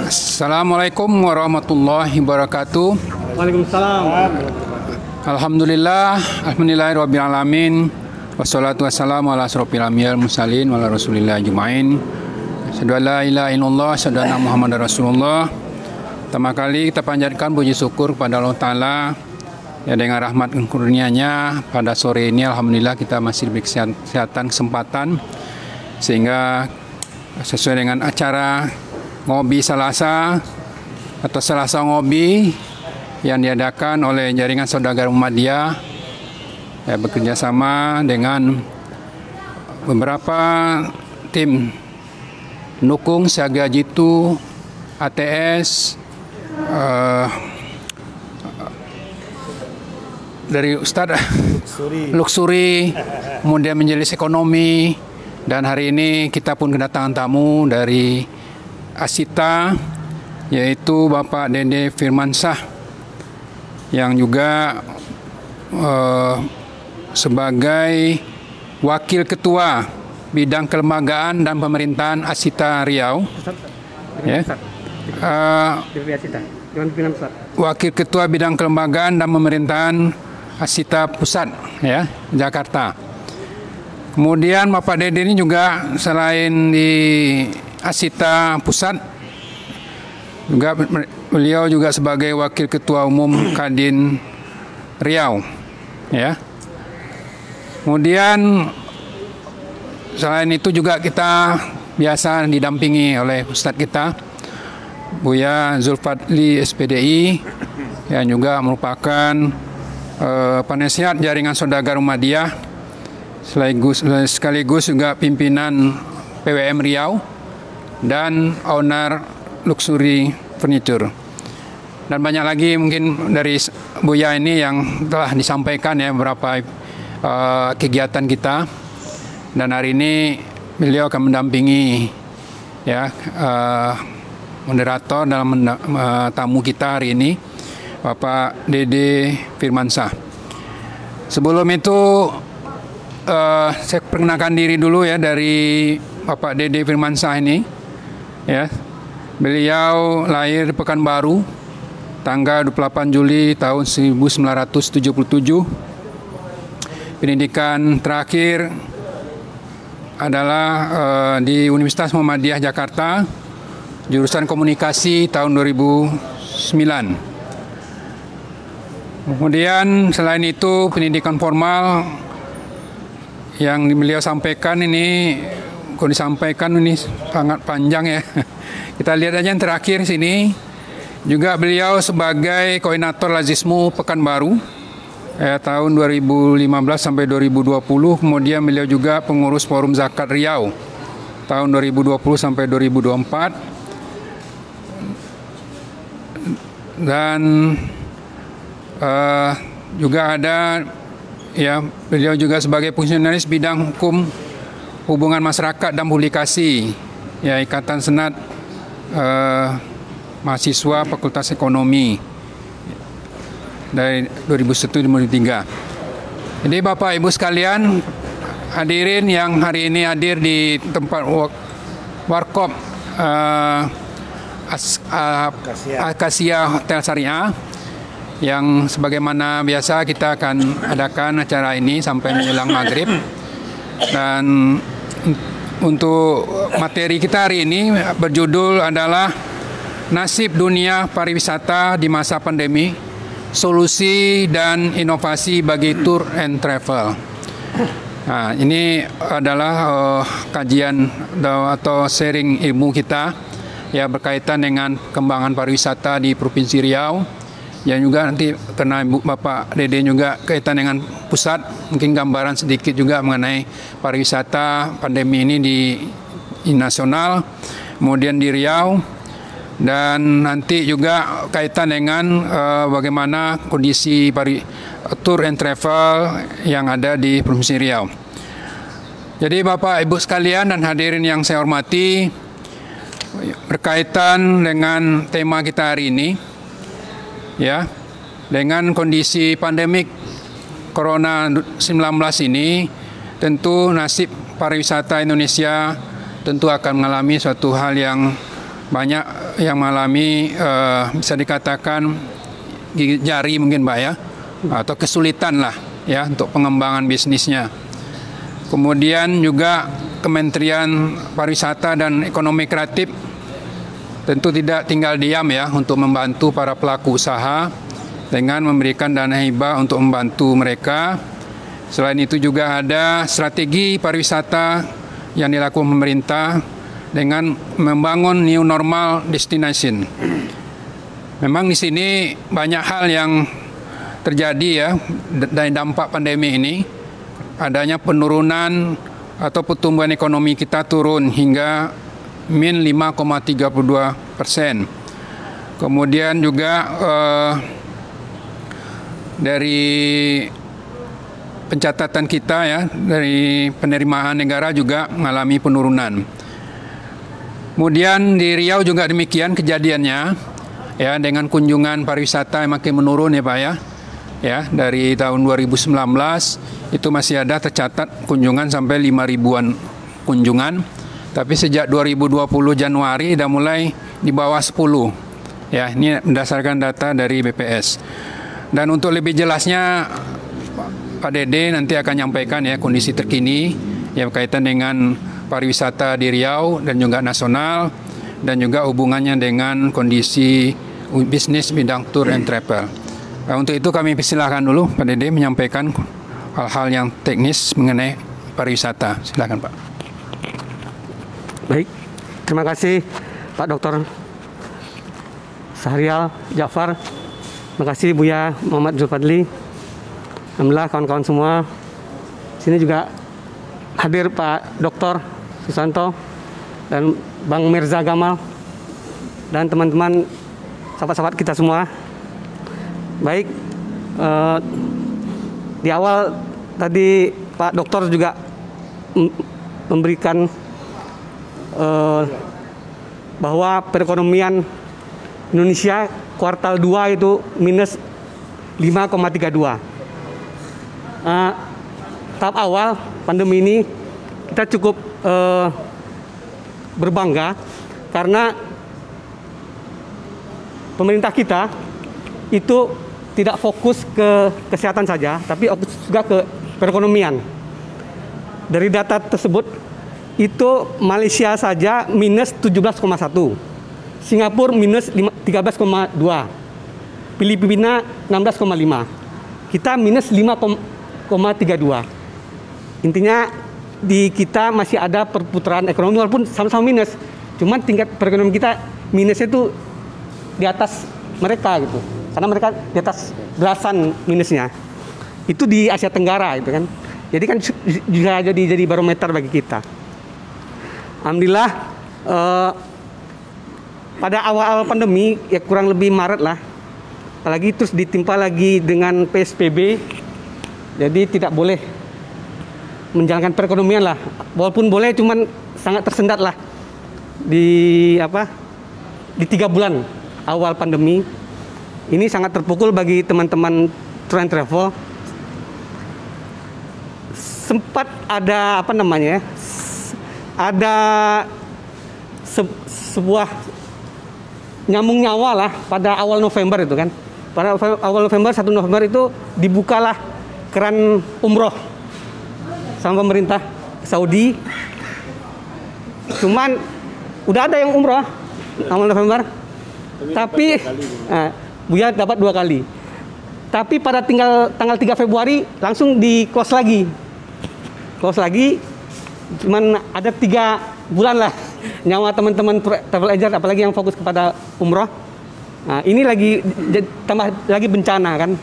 Assalamualaikum warahmatullahi wabarakatuh. Waalaikumsalam. Alhamdulillahirrabbilalamin. Wassalatu wassalamu ala asrofil anbiya'il mursalin wa ala rasulillah ajmain. Asyhadu an la ilaha illallah, asyhadu anna Muhammadar Rasulullah. Pertama kali kita panjatkan puji syukur kepada Allah Ta'ala ya, dengan rahmat dan kurnia-Nya pada sore ini alhamdulillah kita masih diberi kesempatan sehingga sesuai dengan acara ngobi Selasa atau Selasa ngobi yang diadakan oleh Jaringan Saudagar Muhammadiyah ya, bekerja sama dengan beberapa tim pendukung Siaga Jitu, ATS, dari Ustadz Luxury, kemudian Majelis Ekonomi, dan hari ini kita pun kedatangan tamu dari Asita, yaitu Bapak Dede Firmansyah yang juga sebagai Wakil Ketua Bidang Kelembagaan dan Pemerintahan Asita Riau. Ya. Wakil Ketua Bidang Kelembagaan dan Pemerintahan Asita Pusat ya, Jakarta. Kemudian Bapak Dede ini juga selain di Asita Pusat, juga beliau juga sebagai Wakil Ketua Umum Kadin Riau ya. Kemudian selain itu juga kita biasa didampingi oleh Ustadz kita Buya Zulfadli SPDI yang juga merupakan penasihat Jaringan Saudagar Muhammadiyah sekaligus juga pimpinan PWM Riau dan owner Luxury Furniture. Dan banyak lagi mungkin dari Buya ini yang telah disampaikan ya beberapa kegiatan kita. Dan hari ini beliau akan mendampingi ya moderator dalam tamu kita hari ini, Bapak Dede Firmansyah. Sebelum itu saya perkenalkan diri dulu ya dari Bapak Dede Firmansyah ini ya. Beliau lahir di Pekanbaru tanggal 28 Juli tahun 1977. Pendidikan terakhir adalah di Universitas Muhammadiyah Jakarta, jurusan komunikasi tahun 2009. Kemudian selain itu pendidikan formal yang beliau sampaikan ini, kalau disampaikan ini sangat panjang ya. Kita lihat aja yang terakhir sini. Juga beliau sebagai koordinator Lazismu Pekanbaru tahun 2015 sampai 2020. Kemudian beliau juga pengurus Forum Zakat Riau tahun 2020 sampai 2024. Dan juga ada ya, beliau juga sebagai fungsionaris bidang hukum, hubungan masyarakat dan publikasi ya, Ikatan Senat Mahasiswa Fakultas Ekonomi dari 2001-2003. Jadi Bapak Ibu sekalian, hadirin yang hari ini hadir di tempat Warkop Akasia Hotel Syariah, yang sebagaimana biasa kita akan adakan acara ini sampai menjelang maghrib. Dan untuk materi kita hari ini berjudul adalah Nasib Dunia Pariwisata di Masa Pandemi, Solusi dan Inovasi bagi Tour and Travel. Nah, ini adalah kajian atau sharing ilmu kita ya berkaitan dengan kembangan pariwisata di Provinsi Riau. Yang juga nanti karena Bapak Dede juga kaitan dengan pusat, mungkin gambaran sedikit juga mengenai pariwisata pandemi ini di nasional, kemudian di Riau, dan nanti juga kaitan dengan bagaimana kondisi tour and travel yang ada di Provinsi Riau. Jadi Bapak Ibu sekalian dan hadirin yang saya hormati, berkaitan dengan tema kita hari ini, ya, dengan kondisi pandemik Corona-19 ini, tentu nasib pariwisata Indonesia tentu akan mengalami suatu hal yang banyak yang mengalami bisa dikatakan gigit jari mungkin Pak ya, atau kesulitan lah ya untuk pengembangan bisnisnya. Kemudian juga Kementerian Pariwisata dan Ekonomi Kreatif tentu tidak tinggal diam ya untuk membantu para pelaku usaha dengan memberikan dana hibah untuk membantu mereka. Selain itu juga ada strategi pariwisata yang dilakukan pemerintah dengan membangun new normal destination. Memang di sini banyak hal yang terjadi ya dari dampak pandemi ini. Adanya penurunan atau pertumbuhan ekonomi kita turun hingga min 5,32%. Kemudian juga dari pencatatan kita ya, dari penerimaan negara juga mengalami penurunan. Kemudian di Riau juga demikian kejadiannya ya, dengan kunjungan pariwisata yang makin menurun ya Pak ya. Ya, dari tahun 2019 itu masih ada tercatat kunjungan sampai 5.000-an kunjungan. Tapi sejak 2020 Januari sudah mulai di bawah 10. Ya, ini berdasarkan data dari BPS. Dan untuk lebih jelasnya Pak Dede nanti akan nyampaikan ya kondisi terkini yang berkaitan dengan pariwisata di Riau dan juga nasional, dan juga hubungannya dengan kondisi bisnis bidang tour and travel. Untuk itu kami persilahkan dulu Pak Dede menyampaikan hal-hal yang teknis mengenai pariwisata. Silakan Pak. Baik, terima kasih Pak Dr. Syahrial Ja'far. Terima kasih Buya Muhammad Zulfadli. Alhamdulillah kawan-kawan semua. Sini juga hadir Pak Dr. Susanto dan Bang Mirza Gamal dan teman-teman sahabat-sahabat kita semua. Baik, di awal tadi Pak Dokter juga memberikan bahwa perekonomian Indonesia kuartal 2 itu minus 5,32. Tahap awal pandemi ini kita cukup berbangga karena pemerintah kita itu tidak fokus ke kesehatan saja, tapi fokus juga ke perekonomian. Dari data tersebut, itu Malaysia saja minus 17,1, Singapura minus 13,2, Filipina 16,5, kita minus 5,32. Intinya di kita masih ada perputaran ekonomi walaupun sama-sama minus, cuman tingkat perekonomian kita minusnya itu di atas mereka gitu. Karena mereka di atas belasan minusnya. Itu di Asia Tenggara itu kan. Jadi kan juga jadi barometer bagi kita. Alhamdulillah pada awal pandemi ya kurang lebih Maret lah. Apalagi terus ditimpa lagi dengan PSBB. Jadi tidak boleh menjalankan perekonomian lah. Walaupun boleh cuman sangat tersendat lah di 3 bulan awal pandemi. Ini sangat terpukul bagi teman-teman tour and travel. Sempat ada ada sebuah nyambung nyawa lah pada awal November itu kan. Pada awal November, 1 November itu dibukalah keran umroh sama pemerintah Saudi. Cuman udah ada yang umroh awal November. Tapi Buya dapat 2 kali. Tapi pada tanggal 3 Februari langsung di close lagi. Cuman ada 3 bulan lah nyawa teman-teman travel agent, apalagi yang fokus kepada umroh. Nah, ini lagi tambah lagi bencana kan.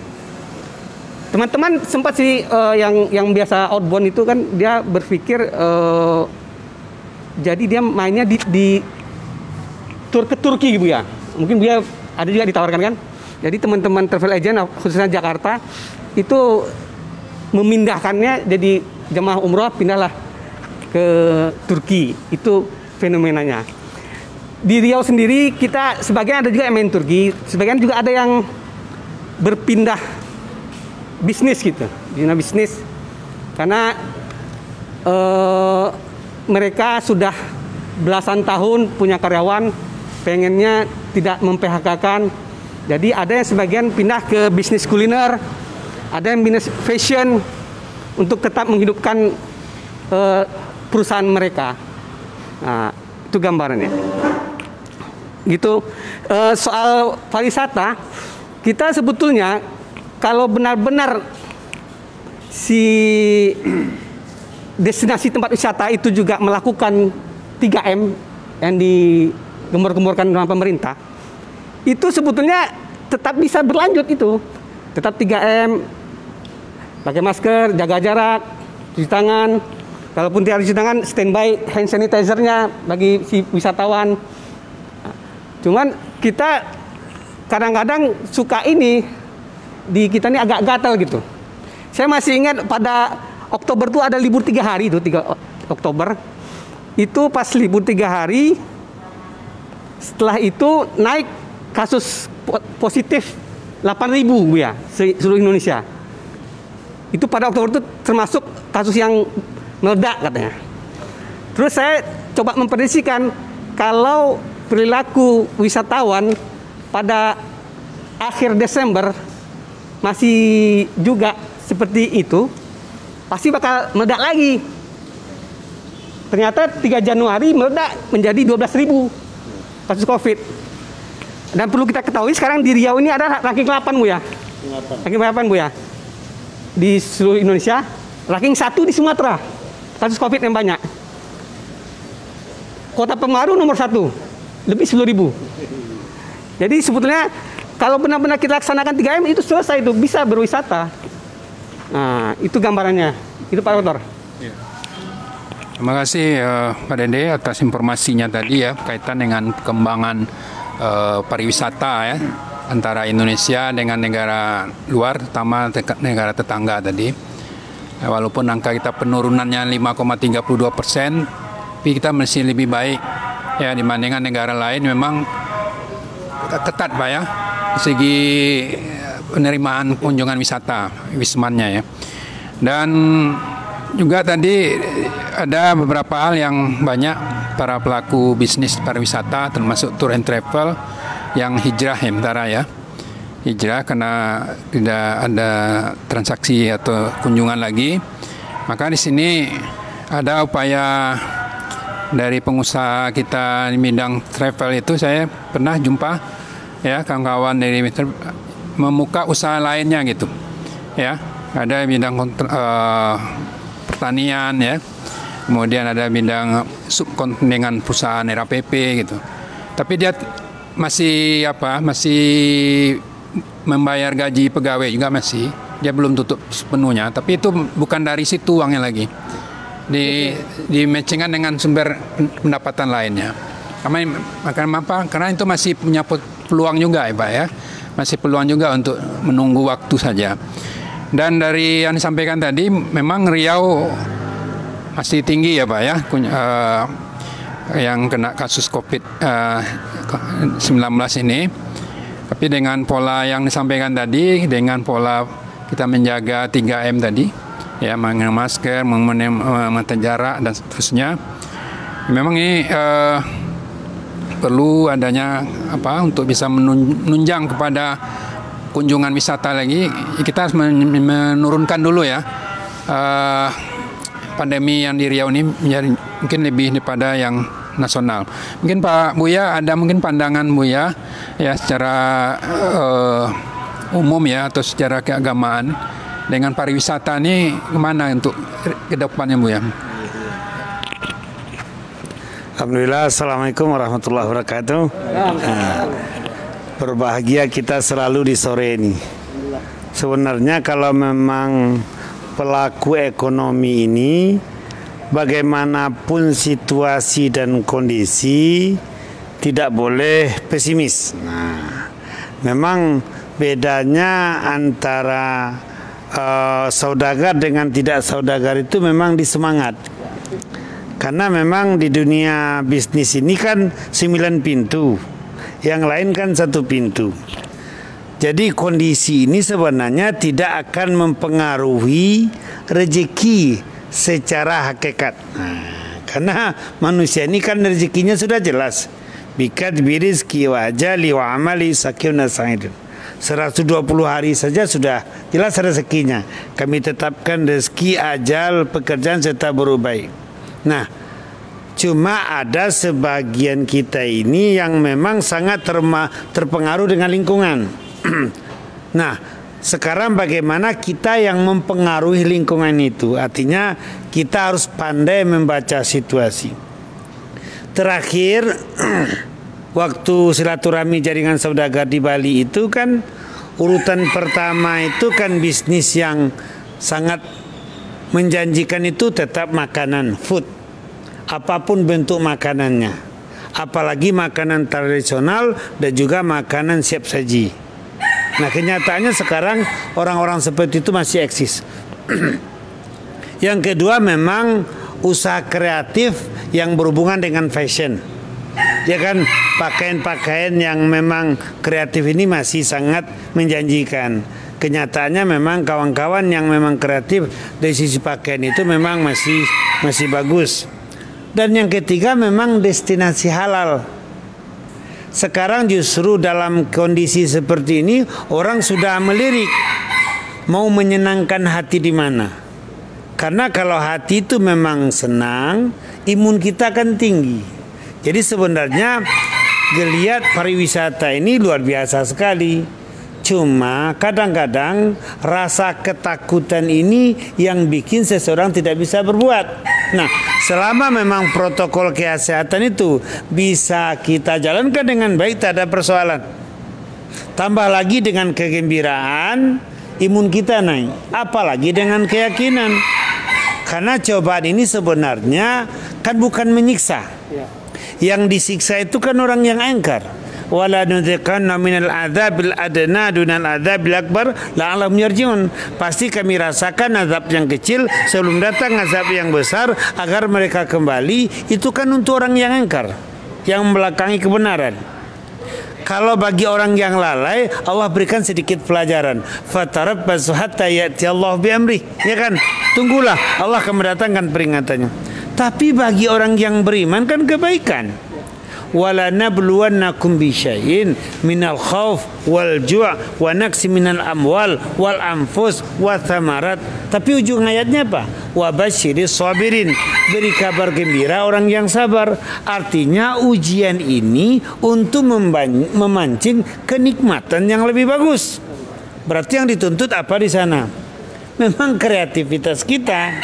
Teman-teman sempat sih yang biasa outbound itu kan dia berpikir jadi dia mainnya di tur ke Turki gitu ya. Mungkin dia ada juga ditawarkan kan. Jadi teman-teman travel agent khususnya Jakarta itu memindahkannya jadi jemaah umroh pindahlah ke Turki. Itu fenomenanya. Di Riau sendiri kita sebagian ada juga yang main Turki, sebagian juga ada yang berpindah bisnis gitu, bisnis karena mereka sudah belasan tahun punya karyawan pengennya tidak mem-PHK-kan. Jadi ada yang sebagian pindah ke bisnis kuliner, ada yang bisnis fashion untuk tetap menghidupkan perusahaan mereka. Nah, itu gambarannya. Gitu. Soal pariwisata, kita sebetulnya kalau benar-benar si destinasi tempat wisata itu juga melakukan 3M yang digembor-gemborkan dengan pemerintah, itu sebetulnya tetap bisa berlanjut itu. Tetap 3M, pakai masker, jaga jarak, cuci tangan. Kalaupun tidak cuci tangan, standby hand sanitizer-nya bagi si wisatawan. Cuman kita kadang-kadang suka ini, di kita ini agak gatal gitu. Saya masih ingat pada Oktober itu ada libur 3 hari itu, 3 Oktober. Itu pas libur 3 hari, setelah itu naik kasus positif 8.000 Bu ya, seluruh Indonesia. Itu pada Oktober itu termasuk kasus yang meledak katanya. Terus saya coba memprediksikan kalau perilaku wisatawan pada akhir Desember masih juga seperti itu, pasti bakal meledak lagi. Ternyata 3 Januari meledak menjadi 12.000 kasus COVID. Dan perlu kita ketahui sekarang di Riau ini ada ranking 8 Bu ya. Ranking 8 Bu ya. Di seluruh Indonesia, ranking 1 di Sumatera. Kasus COVID yang banyak. Kota Pemeru nomor 1, lebih 10.000. Jadi sebetulnya kalau benar-benar kita laksanakan 3M itu selesai, itu bisa berwisata. Nah, itu gambarannya. Itu Pak Dokter. Terima kasih Pak Dede atas informasinya tadi ya, kaitan dengan perkembangan pariwisata ya antara Indonesia dengan negara luar, terutama negara tetangga tadi. Walaupun angka kita penurunannya 5,32%, tapi kita masih lebih baik ya dibandingkan negara lain. Memang ketat Pak ya, segi penerimaan kunjungan wisata, wismannya ya. Dan juga tadi ada beberapa hal yang banyak para pelaku bisnis pariwisata termasuk tour and travel yang hijrah ya sementara ya. Hijrah karena tidak ada transaksi atau kunjungan lagi. Maka di sini ada upaya dari pengusaha kita di bidang travel itu, saya pernah jumpa ya kawan-kawan dari membuka usaha lainnya gitu. Ya, ada bidang pertanian ya. Kemudian ada bidang subkon dengan perusahaan RAPP gitu. Tapi dia masih membayar gaji pegawai juga masih. Dia belum tutup sepenuhnya, tapi itu bukan dari situ uangnya lagi. Di matchingan dengan sumber pendapatan lainnya. Karena itu masih punya peluang juga ya Pak ya. Masih peluang juga untuk menunggu waktu saja. Dan dari yang disampaikan tadi, memang Riau masih tinggi ya Pak ya, yang kena kasus COVID-19 ini. Tapi dengan pola yang disampaikan tadi, dengan pola kita menjaga 3M tadi, ya mengenakan masker, memakai jarak dan seterusnya, memang ini perlu adanya untuk bisa menunjang kepada kunjungan wisata lagi. Kita harus menurunkan dulu ya pandemi yang di Riau ini menjadi mungkin lebih daripada yang nasional. Mungkin Pak Buya ada mungkin pandangan Buya ya secara umum ya atau secara keagamaan dengan pariwisata ini kemana untuk ke depannya Buya? Alhamdulillah, assalamualaikum warahmatullahi wabarakatuh. Berbahagia kita selalu di sore ini. Sebenarnya kalau memang pelaku ekonomi ini, bagaimanapun situasi dan kondisi, tidak boleh pesimis. Nah, memang bedanya antara saudagar dengan tidak saudagar itu memang di semangat. Karena memang di dunia bisnis ini kan 9 pintu, yang lain kan 1 pintu. Jadi kondisi ini sebenarnya tidak akan mempengaruhi rezeki secara hakikat. Nah, karena manusia ini kan rezekinya sudah jelas. bikatbi rizki wa ajali wa amali sakiun sa'idun. 120 hari saja sudah jelas rezekinya. Kami tetapkan rezeki, ajal, pekerjaan serta berubah. Nah, cuma ada sebagian kita ini yang memang sangat terpengaruh dengan lingkungan. Nah, sekarang bagaimana kita yang mempengaruhi lingkungan itu? Artinya kita harus pandai membaca situasi. Terakhir waktu silaturahmi jaringan saudagar di Bali itu kan urutan pertama itu kan bisnis yang sangat menjanjikan itu tetap makanan, food. Apapun bentuk makanannya. Apalagi makanan tradisional dan juga makanan siap saji. Nah, kenyataannya sekarang orang-orang seperti itu masih eksis. Yang kedua memang usaha kreatif yang berhubungan dengan fashion. Ya kan, pakaian-pakaian yang memang kreatif ini masih sangat menjanjikan. Kenyataannya memang kawan-kawan yang memang kreatif dari sisi pakaian itu memang masih bagus. Dan yang ketiga memang destinasi halal. Sekarang justru dalam kondisi seperti ini orang sudah melirik mau menyenangkan hati di mana. Karena kalau hati itu memang senang, imun kita akan tinggi. Jadi sebenarnya geliat pariwisata ini luar biasa sekali. Cuma kadang-kadang rasa ketakutan ini yang bikin seseorang tidak bisa berbuat. Nah, selama memang protokol kesehatan itu bisa kita jalankan dengan baik, tak ada persoalan. Tambah lagi dengan kegembiraan, imun kita naik. Apalagi dengan keyakinan. Karena cobaan ini sebenarnya kan bukan menyiksa. Yang disiksa itu kan orang yang angkar. Wala nudziqanna minal adzabil adna dunal adzabil akbar la'allahum yarji'un. Pasti kami rasakan azab yang kecil sebelum datang azab yang besar agar mereka kembali. Itu kan untuk orang yang angkar, yang membelakangi kebenaran. Kalau bagi orang yang lalai, Allah berikan sedikit pelajaran. Fatarabbasu hatta ya'ti Allah bi amri. Ya kan? Tunggulah, Allah akan mendatangkan peringatannya. Tapi bagi orang yang beriman kan kebaikan. Wala nabluwannakum bisyai'in minal khauf wal ju' wa naqsi minal amwal wal anfus wa thamarat. Tapi ujung ayatnya apa? Wa basyiris sabirin. Beri kabar gembira orang yang sabar. Artinya ujian ini untuk memancing kenikmatan yang lebih bagus. Berarti yang dituntut apa di sana? Memang kreativitas kita.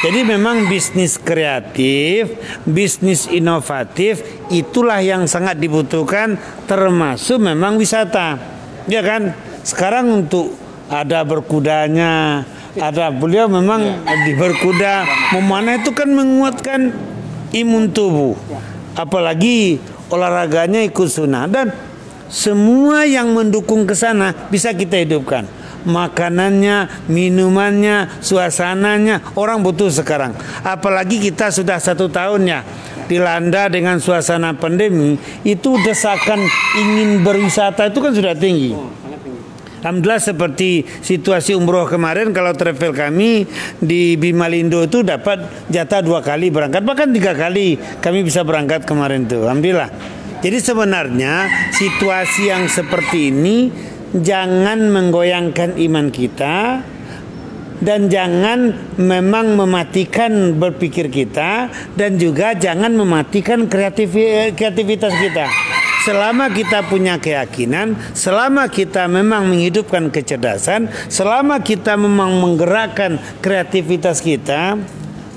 Jadi memang bisnis kreatif, bisnis inovatif itulah yang sangat dibutuhkan, termasuk memang wisata. Ya kan? Sekarang untuk ada berkudanya, ada beliau memang di berkuda, memanah itu kan menguatkan imun tubuh. Apalagi olahraganya ikut sunnah dan semua yang mendukung ke sana bisa kita hidupkan. Makanannya, minumannya, suasananya orang butuh sekarang. Apalagi kita sudah 1 tahun ya dilanda dengan suasana pandemi, itu desakan ingin berwisata itu kan sudah tinggi. Alhamdulillah seperti situasi umroh kemarin, kalau travel kami di Bimalindo itu dapat jatah 2 kali berangkat, bahkan 3 kali kami bisa berangkat kemarin tuh. Alhamdulillah. Jadi sebenarnya situasi yang seperti ini jangan menggoyangkan iman kita dan jangan memang mematikan berpikir kita dan juga jangan mematikan kreativitas kita. Selama kita punya keyakinan, selama kita memang menghidupkan kecerdasan, selama kita memang menggerakkan kreativitas kita,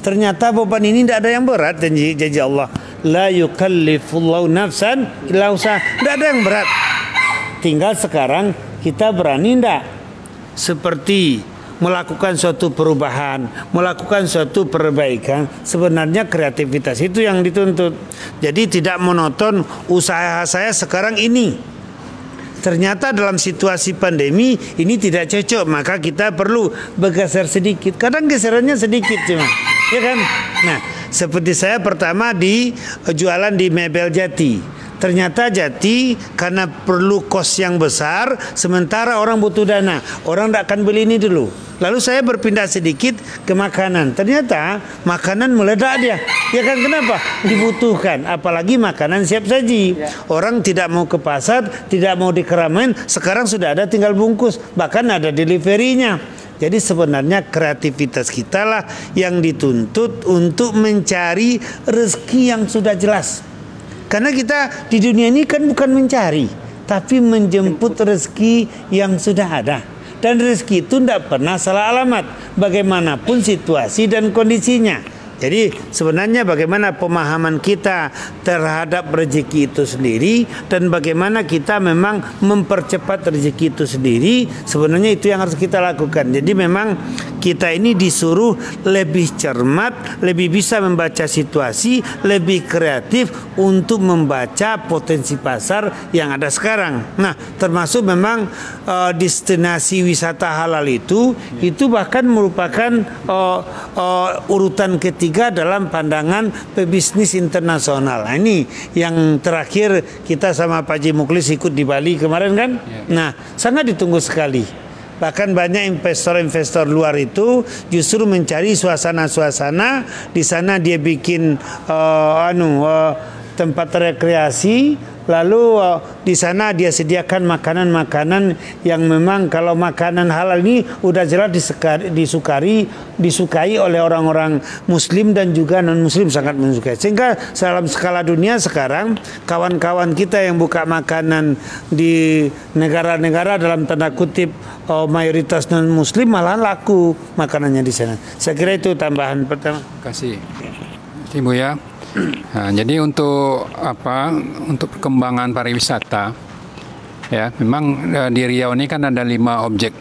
ternyata beban ini tidak ada yang berat. Janji Allah, la yukallifullahu nafsan illa usaha. Tidak ada yang berat. Tinggal sekarang kita berani enggak seperti melakukan suatu perubahan, melakukan suatu perbaikan. Sebenarnya kreativitas itu yang dituntut. Jadi tidak monoton usaha saya sekarang ini. Ternyata dalam situasi pandemi ini tidak cocok, maka kita perlu bergeser sedikit. Kadang geserannya sedikit cuma, ya kan? Nah, seperti saya pertama di jualan di Mebel Jati. ternyata Jati karena perlu kos yang besar, sementara orang butuh dana, orang tidak akan beli ini dulu. Lalu saya berpindah sedikit ke makanan. Ternyata makanan meledak dia. Ya kan, kenapa? Dibutuhkan. Apalagi makanan siap saji. Orang tidak mau ke pasar, tidak mau di keramaian. Sekarang sudah ada, tinggal bungkus. Bahkan ada deliverynya. Jadi sebenarnya kreativitas kita lah yang dituntut untuk mencari rezeki yang sudah jelas. Karena kita di dunia ini kan bukan mencari, tapi menjemput rezeki yang sudah ada. Dan rezeki itu tidak pernah salah alamat, bagaimanapun situasi dan kondisinya. Jadi sebenarnya bagaimana pemahaman kita terhadap rezeki itu sendiri dan bagaimana kita memang mempercepat rezeki itu sendiri, sebenarnya itu yang harus kita lakukan. Jadi memang kita ini disuruh lebih cermat, lebih bisa membaca situasi, lebih kreatif untuk membaca potensi pasar yang ada sekarang. Nah, termasuk memang destinasi wisata halal itu bahkan merupakan urutan ketiga dalam pandangan pebisnis internasional. Nah, ini yang terakhir kita sama Pak Haji Muklis ikut di Bali kemarin kan. Nah, sangat ditunggu sekali. Bahkan banyak investor-investor luar itu justru mencari suasana-suasana di sana. Dia bikin tempat rekreasi, lalu di sana dia sediakan makanan-makanan yang memang kalau makanan halal ini udah jelas disukai oleh orang-orang Muslim dan juga non-Muslim sangat menyukai. Sehingga dalam skala dunia sekarang kawan-kawan kita yang buka makanan di negara-negara dalam tanda kutip mayoritas non-Muslim malah laku makanannya di sana. Saya kira itu tambahan pertama. Terima kasih, Ibu ya. Nah, jadi untuk perkembangan pariwisata ya, memang di Riau ini kan ada 5 objek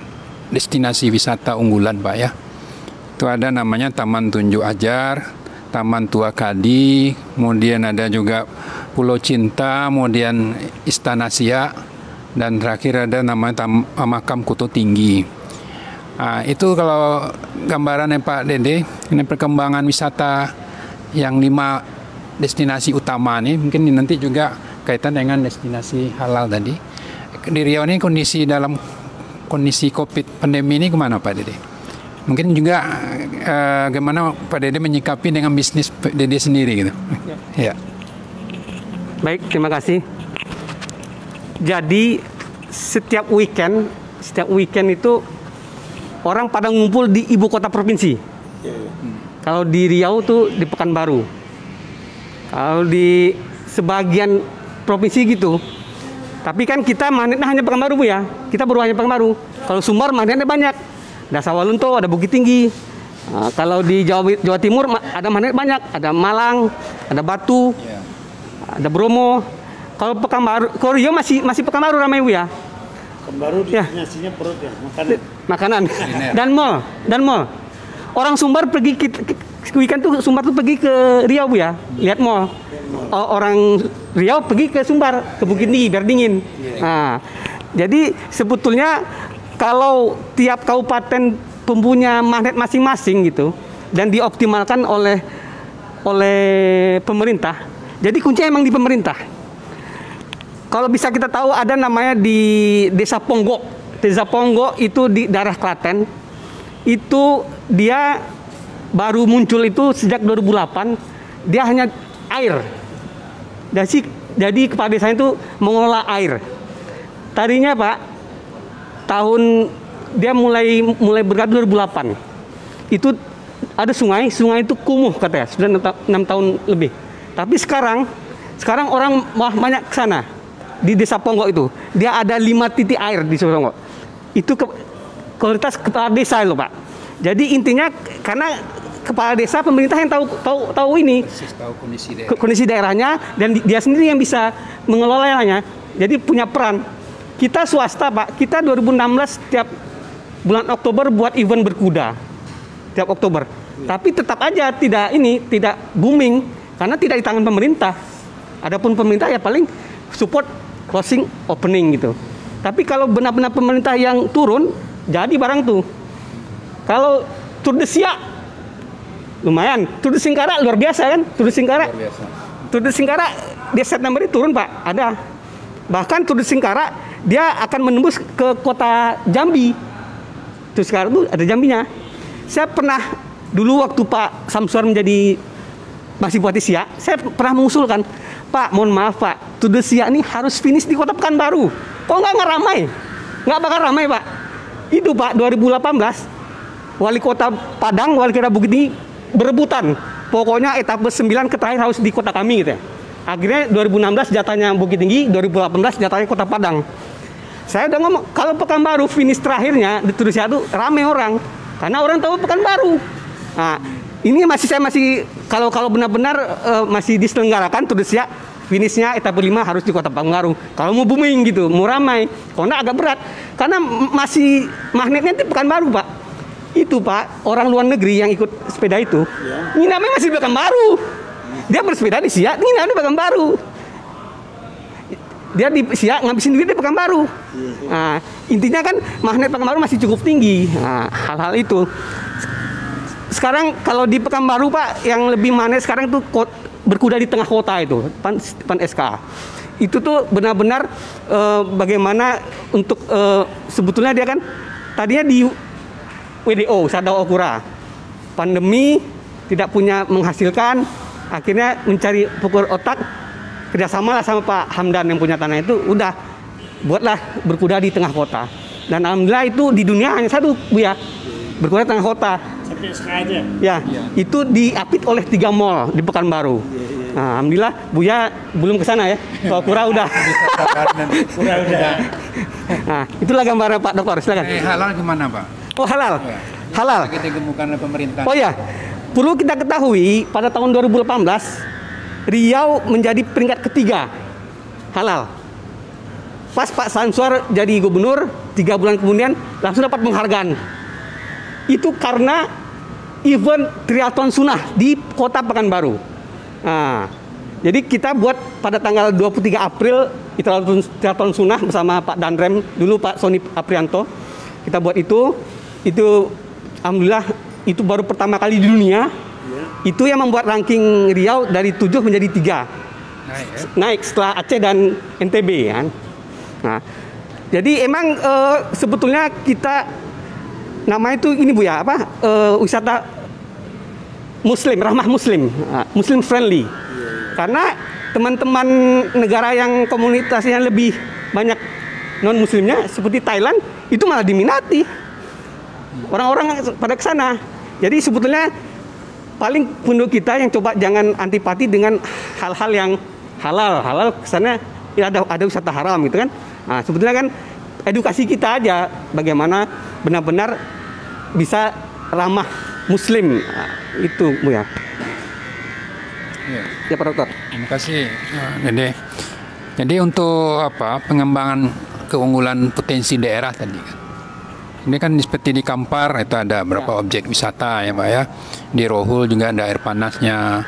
destinasi wisata unggulan, Pak ya. Itu ada namanya Taman Tunjuk Ajar, Taman Tua Kadi, kemudian ada juga Pulau Cinta, kemudian Istana Siak, dan terakhir ada namanya Makam Kuto Tinggi. Nah, itu kalau gambarannya Pak Dede, ini perkembangan wisata yang 5 destinasi utama nih, mungkin nanti juga kaitan dengan destinasi halal tadi. Di Riau ini dalam kondisi COVID pandemi ini kemana Pak Dede? Mungkin juga gimana Pak Dede menyikapi dengan bisnis Dede sendiri gitu. Ya. Baik, terima kasih. Jadi setiap weekend itu orang pada ngumpul di ibu kota provinsi. Kalau di Riau tuh di Pekanbaru. Kalau di sebagian provinsi gitu. Tapi kan kita magnetnya hanya Pekanbaru Bu ya. Kita baru hanya Pekanbaru. Kalau Sumbar magnetnya banyak. Ada Sawalunto, ada Bukit Tinggi. Kalau di Jawa Timur ada magnet banyak. Ada Malang, ada Batu, ada Bromo. Kalau Pekanbaru, kalau Riau masih Pekanbaru ramai Bu ya. Pekanbaru destinasinya perut ya, makanan. Dan mall. Orang Sumbar pergi weekend tuh Sumbar tuh pergi ke Riau Bu ya, lihat mall. Orang Riau pergi ke Sumbar, ke Bukit Tinggi biar dingin. Nah, jadi sebetulnya kalau tiap kabupaten punya magnet masing-masing gitu dan dioptimalkan oleh pemerintah. Jadi kuncinya emang di pemerintah. Kalau bisa kita tahu ada namanya di Desa Ponggok. Desa Ponggok itu di daerah Klaten. Itu dia baru muncul itu sejak 2008, dia hanya air. Jadi kepala desanya itu mengelola air. Tadinya Pak, dia mulai bergerak 2008. Itu ada sungai itu kumuh katanya, sudah 6 tahun lebih. Tapi sekarang orang banyak ke sana. Di Desa Ponggok itu, dia ada 5 titik air di Ponggok. Itu kualitas kepala desa loh Pak. Jadi intinya karena kepala desa pemerintah yang tahu ini kondisi daerahnya dan dia sendiri yang bisa mengelolanya. Jadi punya peran. Kita swasta Pak, kita 2016 tiap bulan Oktober buat event berkuda tiap Oktober. Tapi tetap aja tidak booming karena tidak di tangan pemerintah. Adapun pemerintah ya paling support closing opening gitu. Tapi kalau benar-benar pemerintah yang turun, jadi barang tuh. Kalau Tour de Siak lumayan, Tour de Singkara luar biasa kan? Tour de Singkara dia September itu turun Pak, ada. Bahkan Tudus Singkara dia akan menembus ke kota Jambi. Tudus Singkara itu ada Jambinya. Saya pernah dulu waktu Pak Samsuar menjadi masih Bupati Siak, saya pernah mengusulkan, Pak, mohon maaf Pak, Tudus Siak ini harus finish di kota Pekanbaru. Kok nggak ramai? Nggak bakal ramai Pak. Itu Pak 2018 Wali Kota Padang, Wali Kota Bukit Tinggi berebutan. Pokoknya etapa 9 ke terakhir harus di kota kami gitu ya. Akhirnya 2016 jatahnya Bukit Tinggi, 2018 jatahnya Kota Padang. Saya udah ngomong, kalau Pekanbaru finish terakhirnya di Tudus Siak itu rame orang. Karena orang tahu Pekanbaru. Nah, ini saya masih kalau benar-benar masih diselenggarakan Tudus Siak, finishnya etapa 5 harus di Kota Pekanbaru. Kalau mau booming gitu, mau ramai. Kalau enggak agak berat. Karena masih magnetnya di Pekanbaru, Pak. Itu Pak, orang luar negeri yang ikut sepeda itu, ini namanya masih Pekanbaru. Dia bersepeda di Siak, ini namanya Pekanbaru. Dia di Siak ngabisin duit di Pekanbaru. Nah, intinya kan magnet Pekanbaru masih cukup tinggi. Nah, hal-hal itu. Sekarang kalau di Pekanbaru Pak, yang lebih magnet sekarang tuh berkuda di tengah kota itu, depan SK. Itu tuh benar-benar bagaimana untuk sebetulnya dia kan tadinya di WDO, Sadao Okura. Pandemi tidak punya menghasilkan, akhirnya mencari pukul otak, kerjasama lah sama Pak Hamdan yang punya tanah itu, udah buatlah berkuda di tengah kota. Dan alhamdulillah itu di dunia hanya satu Bu ya, berkuda di tengah kota. Sampai sekarang ya, itu diapit oleh 3 mall di Pekanbaru. Nah, alhamdulillah Buya belum ke sana ya. Kalau Okura udah. Nah, itulah gambaran Pak Dokter, silakan. Halal gimana Pak? Oh halal, ya. Halal. Kita gemukan oleh pemerintah. Oh ya, perlu kita ketahui pada tahun 2018 Riau menjadi peringkat ketiga halal. Pas Pak Samsuar jadi gubernur, 3 bulan kemudian langsung dapat penghargaan. Itu karena event triathlon sunnah di Kota Pekanbaru. Nah, jadi kita buat pada tanggal 23 April triathlon sunnah bersama Pak Dandrem, dulu Pak Sony Aprianto. Kita buat itu alhamdulillah itu baru pertama kali di dunia. Itu yang membuat ranking Riau dari 7 menjadi 3. Naik setelah Aceh dan NTB kan. Nah, jadi emang sebetulnya kita namanya itu ini Bu ya, apa? Wisata Muslim, ramah Muslim, Muslim friendly. Karena teman-teman negara yang komunitasnya lebih banyak non Muslimnya seperti Thailand itu malah diminati. Orang-orang pada ke sana. Jadi sebetulnya paling penduduk kita yang coba jangan antipati dengan hal-hal yang halal. Halal kesannya ya ada wisata haram gitu kan. Nah, sebetulnya kan edukasi kita aja bagaimana benar-benar bisa ramah Muslim. Nah, itu Bu ya. Ya Pak Dokter. Terima kasih. Jadi untuk apa pengembangan keunggulan potensi daerah tadi kan. Ini kan seperti di Kampar itu ada beberapa objek wisata ya Pak ya. Di Rohul juga ada air panasnya.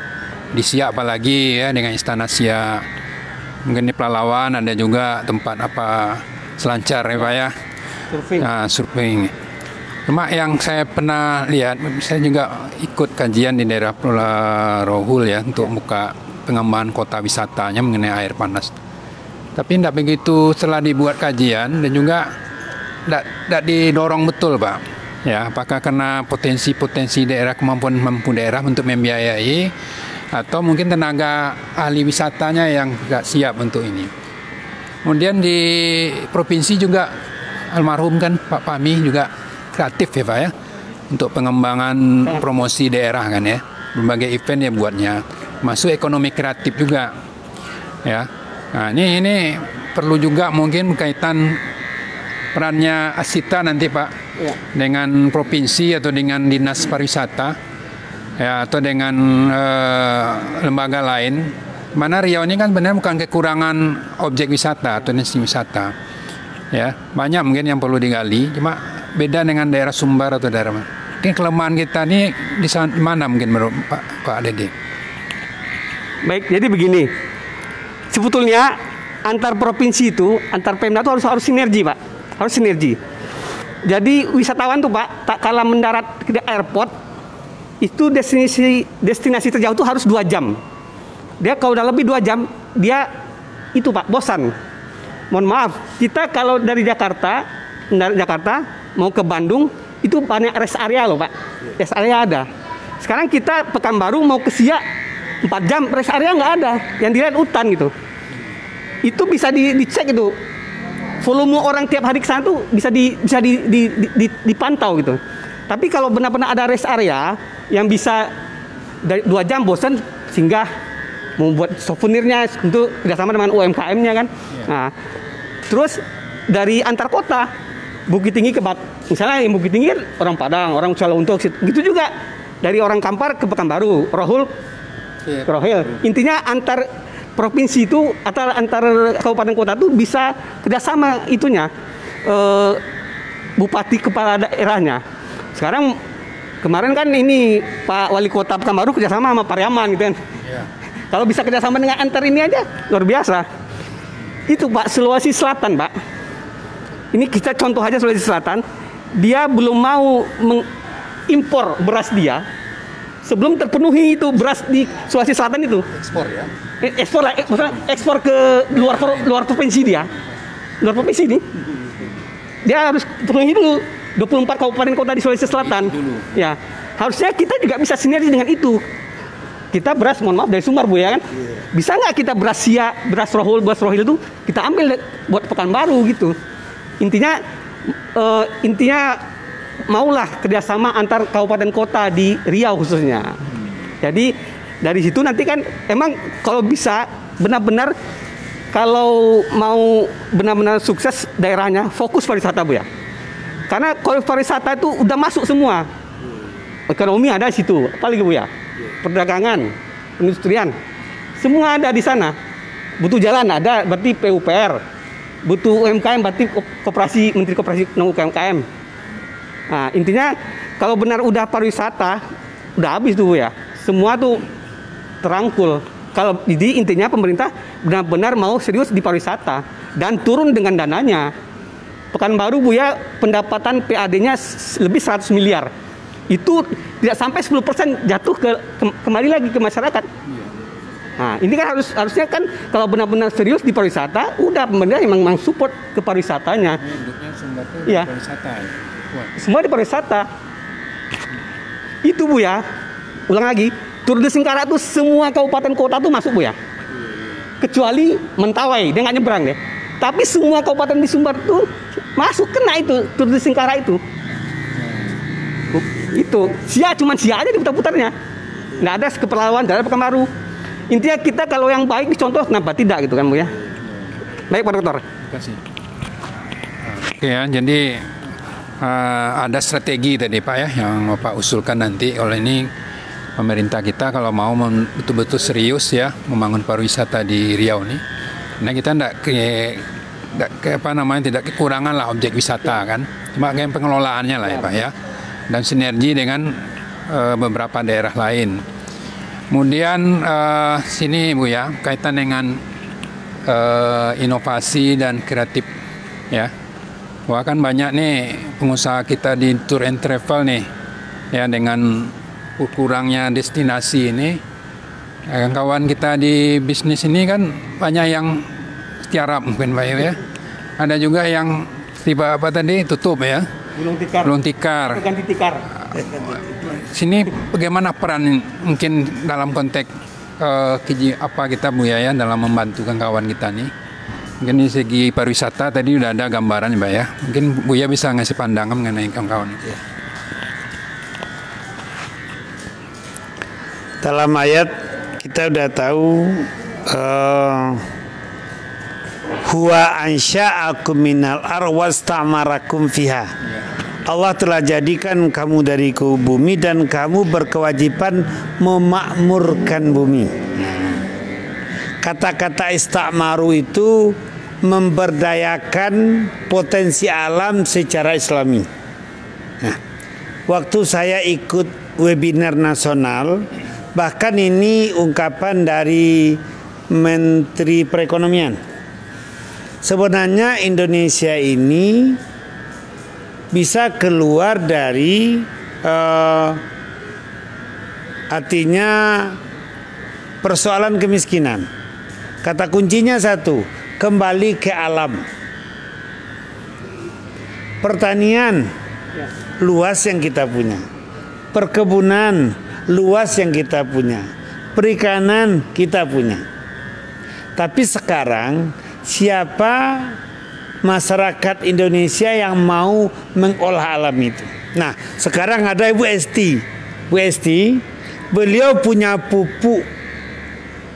Di Siak apalagi ya dengan Istana Siak. Mungkin di Pelalawan ada juga tempat apa selancar ya Pak ya. Surfing. Nah, surfing. Cuma yang saya pernah lihat, saya juga ikut kajian di daerah Rohul ya untuk buka pengembangan kota wisatanya mengenai air panas. Tapi tidak begitu setelah dibuat kajian dan juga tidak didorong betul Pak. Ya, apakah karena potensi daerah, kemampuan mampu daerah untuk membiayai, atau mungkin tenaga ahli wisatanya yang tidak siap untuk ini. Kemudian di provinsi juga almarhum kan Pak Pami juga kreatif ya Pak ya untuk pengembangan promosi daerah kan ya, berbagai event ya buatnya, masuk ekonomi kreatif juga ya. Nah ini perlu juga mungkin berkaitan perannya Asita nanti Pak ya, dengan provinsi atau dengan dinas pariwisata ya, atau dengan lembaga lain. Mana Riau ini kan benar bukan kekurangan objek wisata atau destinasi wisata ya, banyak mungkin yang perlu digali, cuma beda dengan daerah Sumbar atau daerah mana. Mungkin kelemahan kita ini di mana mungkin menurut Pak Dede? Baik, jadi begini. Sebetulnya antar provinsi itu, antar Pemda itu harus sinergi, Pak. Harus sinergi. Jadi wisatawan tuh, Pak, tak kalah mendarat ke airport, itu destinasi terjauh itu harus 2 jam. Dia kalau udah lebih 2 jam, dia itu Pak, bosan. Mohon maaf, kita kalau dari Jakarta mau ke Bandung itu banyak rest area loh Pak. Rest area ada. Sekarang kita Pekanbaru mau ke Siak 4 jam, rest area nggak ada. Yang dilihat hutan gitu. Itu bisa dicek itu. Volume orang tiap hari ke sana tuh bisa dipantau gitu. Tapi kalau benar-benar ada rest area yang bisa dari 2 jam bosan singgah membuat souvenirnya untuk kerjasama dengan UMKM-nya kan. Nah, terus dari antar kota Bukit Tinggi ke misalnya yang Bukit Tinggi kan orang Padang, orang Calontok, gitu juga dari orang Kampar ke Pekanbaru, Rohul ke Rohil. Intinya antar provinsi itu atau antar kabupaten kota itu bisa kerjasama itunya bupati kepala daerahnya. Sekarang kemarin kan ini Pak Wali Kota Pekanbaru kerjasama sama Pariaman gitu kan. Kalau bisa kerjasama dengan antar ini aja luar biasa. Itu Pak, Sulawesi Selatan Pak. Ini kita contoh aja Sulawesi Selatan. Dia belum mau mengimpor beras dia sebelum terpenuhi itu beras di Sulawesi Selatan itu. Ekspor ya? Ekspor lah, ekspor ke luar provinsi dia. Luar provinsi ini. Dia harus penuhi dulu 24 kabupaten kota di Sulawesi Selatan. Ya, harusnya kita juga bisa sinergi dengan itu. Kita beras, mohon maaf dari Sumbar Bu ya kan. Bisa nggak kita beras Siak, beras Rohil itu kita ambil buat Pekanbaru gitu. Intinya maulah kerjasama antar kabupaten kota di Riau khususnya. Jadi dari situ nanti kan emang kalau bisa benar-benar kalau mau benar-benar sukses daerahnya fokus pariwisata Bu ya. Karena kalau pariwisata itu udah masuk semua. Ekonomi ada di situ, apalagi Bu ya. Perdagangan, industrian, semua ada di sana. Butuh jalan ada, berarti PUPR. Butuh UMKM, berarti koperasi, Menteri Koperasi dan UMKM. Nah, intinya kalau benar udah pariwisata, udah habis tuh ya. Semua tuh terangkul. Kalau jadi intinya pemerintah benar-benar mau serius di pariwisata dan turun dengan dananya. Pekanbaru Bu ya, pendapatan PAD-nya lebih 100 miliar. Itu tidak sampai 10% jatuh kembali lagi ke masyarakat. Nah, ini kan harusnya kan kalau benar-benar serius di pariwisata, udah pemerintah memang support ke pariwisatanya. Iya. Semua di pariwisata. Itu Bu ya. Ulang lagi, Tour de Singkarak tuh semua kabupaten kota tuh masuk Bu ya. Kecuali Mentawai, dia nggak nyebrang deh. Tapi semua kabupaten di Sumbar tuh masuk kena itu Tour de Singkarak itu. Itu cuma Siak aja diputar-putarnya, nggak ada keperluan dari Pekanbaru. Intinya kita kalau yang baik dicontoh, kenapa tidak gitu kan Bu ya. Baik Pak Dokter. Terima kasih. Oke ya, jadi ada strategi tadi Pak ya yang Bapak usulkan nanti. Kalau ini pemerintah kita kalau mau betul-betul serius ya membangun pariwisata di Riau nih, nah kita tidak kekurangan lah objek wisata kan, cuma kayak pengelolaannya lah ya Pak ya. Dan sinergi dengan beberapa daerah lain. Kemudian sini Bu ya, kaitan dengan inovasi dan kreatif ya. Wah kan banyak nih pengusaha kita di tour and travel nih ya, dengan kurangnya destinasi ini. Kawan kita di bisnis ini kan banyak yang tiarap mungkin Pak ya. Ada juga yang tiba tutup ya. Gulung tikar. Ganti tikar. Sini bagaimana peran mungkin dalam konteks apa kita Bu ya dalam membantu kawan kita nih. Mungkin di segi pariwisata tadi udah ada gambaran Mbak ya. Mungkin Buya bisa ngasih pandangan mengenai kawan-kawan itu. Dalam ayat kita udah tahu huwa ansya'akum minal arwastamarakum fiha. Allah telah jadikan kamu dari bumi dan kamu berkewajiban memakmurkan bumi. Kata-kata istakmaru itu memberdayakan potensi alam secara islami. Nah, waktu saya ikut webinar nasional, bahkan ini ungkapan dari Menteri Perekonomian. Sebenarnya Indonesia ini bisa keluar dari artinya persoalan kemiskinan. Kata kuncinya satu, kembali ke alam. Pertanian luas yang kita punya, perkebunan luas yang kita punya, perikanan kita punya. Tapi sekarang siapa masyarakat Indonesia yang mau mengolah alam itu? Nah, sekarang ada Ibu Esti. Bu Esti, beliau punya pupuk,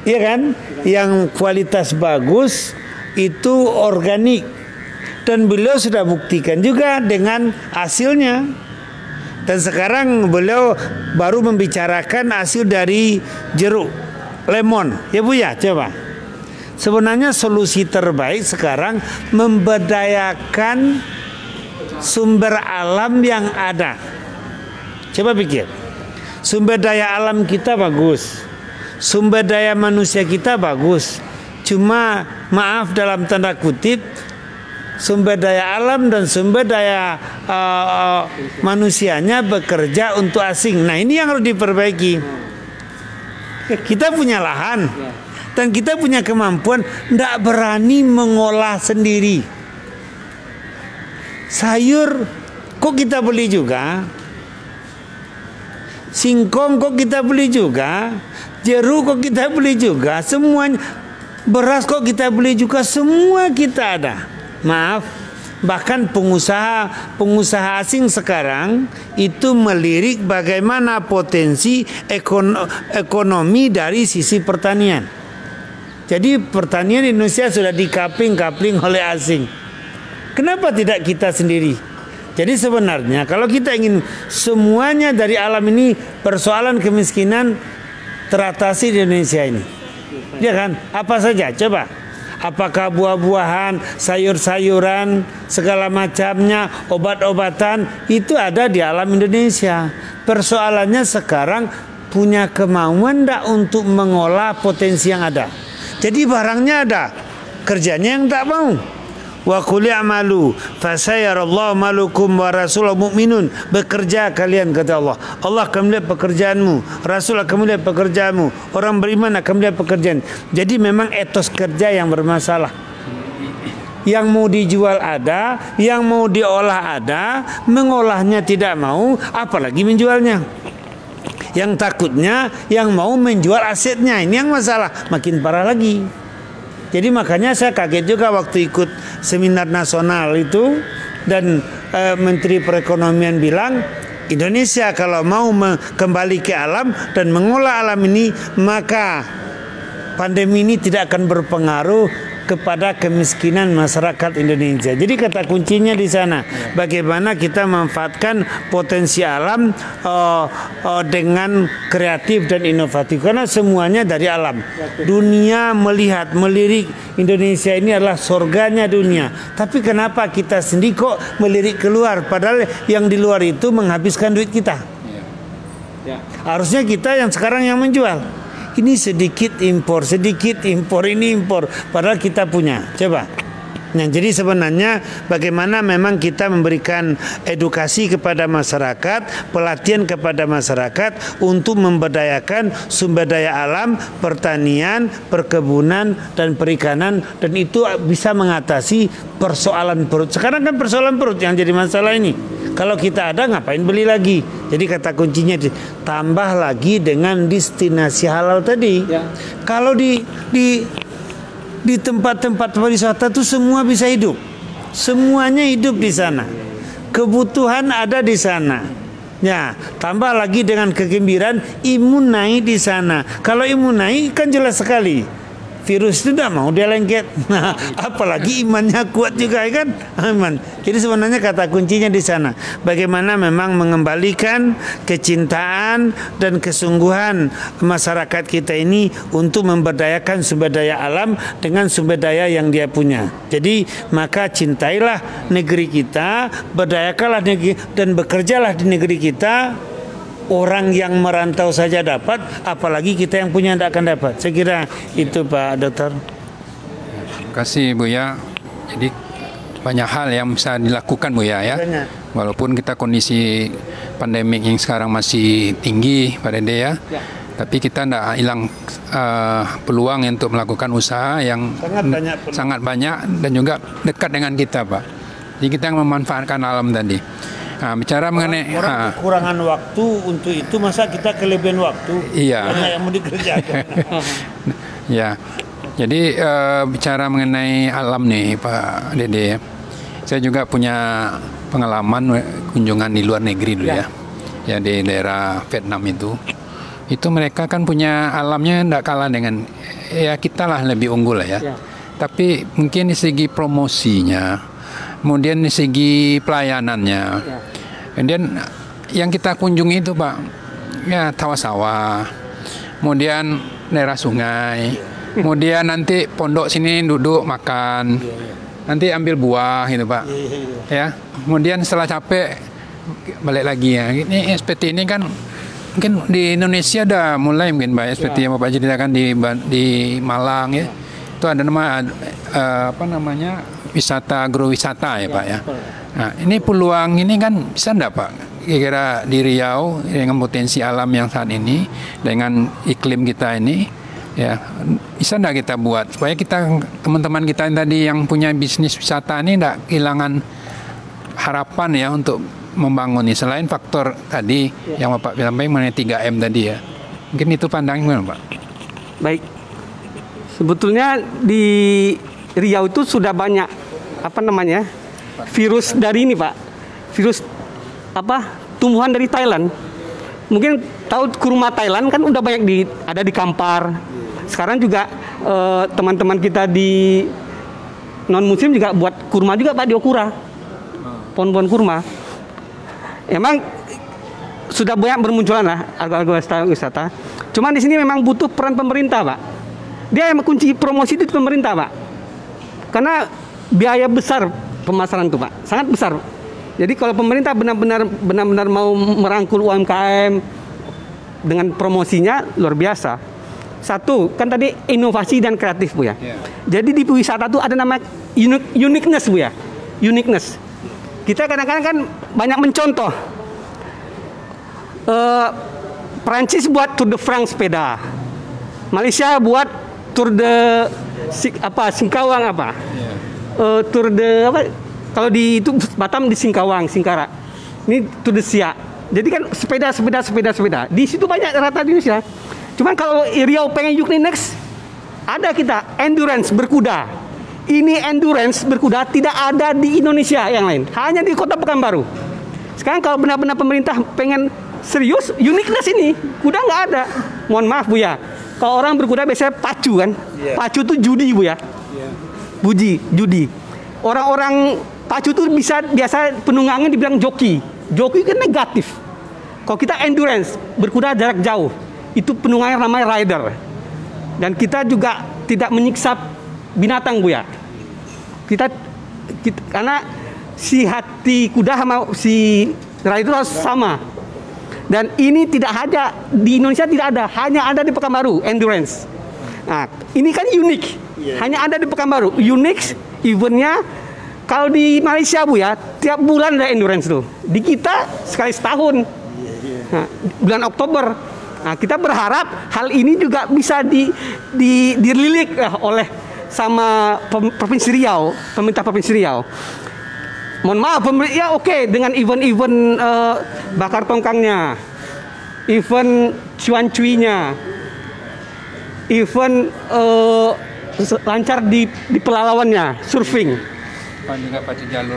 iya kan? Yang kualitas bagus, itu organik. Dan beliau sudah buktikan juga dengan hasilnya. Dan sekarang beliau baru membicarakan hasil dari jeruk lemon. Ya Bu ya, coba. Sebenarnya solusi terbaik sekarang memberdayakan sumber alam yang ada. Coba pikir. Sumber daya alam kita bagus. Sumber daya manusia kita bagus. Cuma maaf dalam tanda kutip, sumber daya alam dan sumber daya manusianya bekerja untuk asing. Nah, ini yang harus diperbaiki. Kita punya lahan dan kita punya kemampuan, tidak berani mengolah sendiri. Sayur kok kita beli juga, singkong kok kita beli juga, jeruk kok kita beli juga, semuanya, beras kok kita beli juga, semua kita ada. Maaf, bahkan pengusaha asing sekarang itu melirik bagaimana potensi ekonomi dari sisi pertanian. Jadi pertanian di Indonesia sudah dikapling-kapling oleh asing. Kenapa tidak kita sendiri? Jadi sebenarnya kalau kita ingin semuanya dari alam ini, persoalan kemiskinan teratasi di Indonesia ini. Ya kan? Apa saja? Coba. Apakah buah-buahan, sayur-sayuran, segala macamnya, obat-obatan, itu ada di alam Indonesia. Persoalannya sekarang punya kemauan enggak untuk mengolah potensi yang ada. Jadi barangnya ada, kerjanya yang tak mau. Wa qul i'malu fasayarallahu malukum wa rasuluhu mu'minun. Bekerja kalian, kata Allah. Allah akan melihat pekerjaanmu, Rasul akan melihat pekerjaanmu, orang beriman akan melihat pekerjaan. Jadi memang etos kerja yang bermasalah. Yang mau dijual ada, yang mau diolah ada, mengolahnya tidak mau, apalagi menjualnya. Yang takutnya yang mau menjual asetnya, ini yang masalah, makin parah lagi. Jadi makanya saya kaget juga waktu ikut seminar nasional itu, dan Menteri Perekonomian bilang Indonesia kalau mau kembali ke alam dan mengolah alam ini, maka pandemi ini tidak akan berpengaruh kepada kemiskinan masyarakat Indonesia. Jadi kata kuncinya di sana, bagaimana kita memanfaatkan potensi alam dengan kreatif dan inovatif, karena semuanya dari alam. Dunia melirik Indonesia ini adalah surganya dunia. Tapi kenapa kita sendiri kok melirik keluar, padahal yang di luar itu menghabiskan duit kita? Harusnya kita yang sekarang yang menjual. Ini sedikit impor, ini impor, padahal kita punya. Coba. Nah, jadi sebenarnya bagaimana memang kita memberikan edukasi kepada masyarakat, pelatihan kepada masyarakat untuk memberdayakan sumber daya alam, pertanian, perkebunan, dan perikanan, dan itu bisa mengatasi persoalan perut. Sekarang kan persoalan perut yang jadi masalah ini. Kalau kita ada, ngapain beli lagi? Jadi kata kuncinya tambah lagi dengan destinasi halal tadi. Kalau di tempat-tempat wisata itu semua bisa hidup, semuanya hidup di sana, kebutuhan ada di sana. Ya, tambah lagi dengan kegembiraan, imun naik di sana. Kalau imun naik kan jelas sekali, virus itu tidak mau dia lengket. Nah, apalagi imannya kuat juga, kan? Aman. Jadi sebenarnya kata kuncinya di sana. Bagaimana memang mengembalikan kecintaan dan kesungguhan masyarakat kita ini untuk memberdayakan sumber daya alam dengan sumber daya yang dia punya. Jadi maka cintailah negeri kita, berdayakanlah negeri dan bekerjalah di negeri kita. Orang yang merantau saja dapat, apalagi kita yang punya tidak akan dapat. Saya kira itu Pak Dokter. Terima kasih Buya. Jadi banyak hal yang bisa dilakukan Buya ya. Walaupun kita kondisi pandemik yang sekarang masih tinggi Pak Dede ya. Tapi kita tidak hilang peluang untuk melakukan usaha yang sangat banyak dan juga dekat dengan kita, Pak. Jadi kita memanfaatkan alam tadi. Nah, bicara mengenai orang kekurangan waktu untuk itu, masa kita kelebihan waktu? Iya. Karena yang mau dikerjakan. Ya. Jadi bicara mengenai alam nih, Pak Dede. Saya juga punya pengalaman kunjungan di luar negeri dulu ya. Ya di daerah Vietnam itu mereka kan punya alamnya tidak kalah dengan ya kita lah, lebih unggul lah ya. Tapi mungkin di segi promosinya, kemudian di segi pelayanannya, kemudian yang kita kunjungi itu Pak, ya sawah-sawah, kemudian daerah sungai, kemudian nanti pondok sini duduk makan, nanti ambil buah gitu Pak, ya. Kemudian setelah capek balik lagi ya. Ini SPT ini kan mungkin di Indonesia ada mulai mungkin Pak SPT yang Bapak ceritakan di Malang ya. Itu ada nama apa namanya wisata agrowisata ya Pak ya. Nah ini peluang ini kan bisa enggak Pak? Kira-kira di Riau dengan potensi alam yang saat ini dengan iklim kita ini ya bisa enggak kita buat supaya kita teman-teman kita yang tadi yang punya bisnis wisata ini enggak kehilangan harapan ya untuk membangun nih selain faktor tadi yang Bapak sampaikan mengenai 3M tadi ya. Mungkin itu pandangan Pak. Baik. Sebetulnya di Riau itu sudah banyak apa namanya? Virus dari ini, Pak. Virus apa? Tumbuhan dari Thailand. Mungkin tahu kurma Thailand kan udah banyak ada di Kampar. Sekarang juga teman-teman kita di non muslim juga buat kurma juga Pak di Okura. Pohon-pohon kurma. Emang sudah banyak bermunculan lah agrowisata. Cuman di sini memang butuh peran pemerintah, Pak. Dia yang kunci promosi itu pemerintah, Pak. Karena biaya besar pemasaran itu, Pak. Sangat besar. Jadi kalau pemerintah benar-benar mau merangkul UMKM dengan promosinya luar biasa. Satu, kan tadi inovasi dan kreatif, Bu ya. Jadi di wisata itu ada nama uniqueness, Bu ya. Uniqueness. Kita kadang-kadang kan banyak mencontoh. Perancis buat Tour de France sepeda, Malaysia buat Tour de Singkawang apa? Tour de apa? Kalau di itu Batam di Singkawang, Singkara. Ini Tour de Siak. Jadi kan sepeda. Di situ banyak rata di Indonesia. Cuman kalau Riau pengen next, ada kita endurance berkuda. Ini endurance berkuda tidak ada di Indonesia yang lain, hanya di Kota Pekanbaru. Sekarang kalau benar-benar pemerintah pengen serius, uniqueness ini kuda nggak ada. Mohon maaf Bu ya, kalau orang berkuda biasanya pacu kan, pacu itu judi Bu ya, judi. Orang-orang pacu itu biasa penunggangan dibilang joki kan negatif. Kalau kita endurance berkuda jarak jauh, itu penunggangan namanya rider. Dan kita juga tidak menyiksa binatang Bu ya. Kita karena si hati kuda sama si rider itu sama. Dan ini tidak ada di Indonesia, tidak ada, hanya ada di Pekanbaru endurance. Nah, ini kan unik. Hanya ada di Pekanbaru. Unik eventnya. Kalau di Malaysia Bu ya, tiap bulan ada endurance tuh. Di kita sekali setahun. Nah, bulan Oktober. Nah, kita berharap hal ini juga bisa dililik oleh sama Provinsi Riau, pemerintah Provinsi Riau. Mohon maaf, ya oke, dengan event-event bakar tongkangnya, event cuan-cuinya, event lancar di pelalawannya, surfing,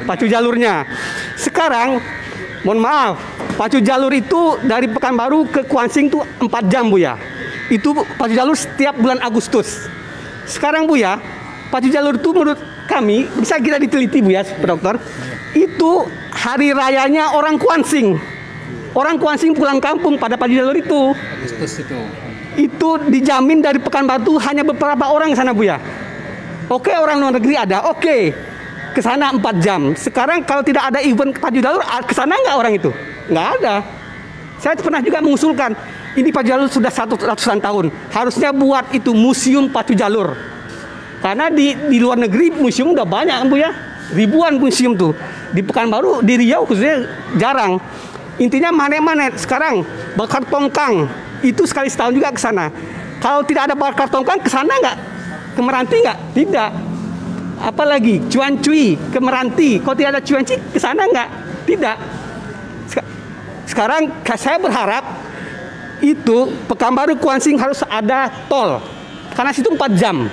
pacu jalurnya. Sekarang, mohon maaf, pacu jalur itu dari Pekanbaru ke Kuansing itu 4 jam Bu ya. Itu pacu jalur setiap bulan Agustus. Sekarang Bu ya, pacu jalur itu menurut kami bisa kita diteliti Bu ya, Pak Dokter. Itu hari rayanya orang Kuansing. Orang Kuansing pulang kampung pada pacu jalur itu. Agustus itu. Itu dijamin dari Pekanbaru hanya beberapa orang ke sana Bu ya. Oke, orang luar negeri ada, oke. Ke sana 4 jam. Sekarang kalau tidak ada event pacu jalur, ke sana nggak orang itu? Nggak ada. Saya pernah juga mengusulkan, ini pacu jalur sudah ratusan tahun. Harusnya buat itu museum pacu jalur. Karena di luar negeri museum udah banyak Bu ya. Ribuan museum tuh. Di Pekanbaru, di Riau khususnya jarang. Intinya manet-manet. Sekarang bakar tongkang, itu sekali setahun juga ke sana. Kalau tidak ada Bakartongkang ke sana nggak? Ke Meranti nggak? Tidak. Apalagi Cuancui ke Meranti, kalau tidak ada Cuancui ke sana nggak? Tidak. Sekarang saya berharap itu Pekanbaru Kuansing harus ada tol, karena situ 4 jam.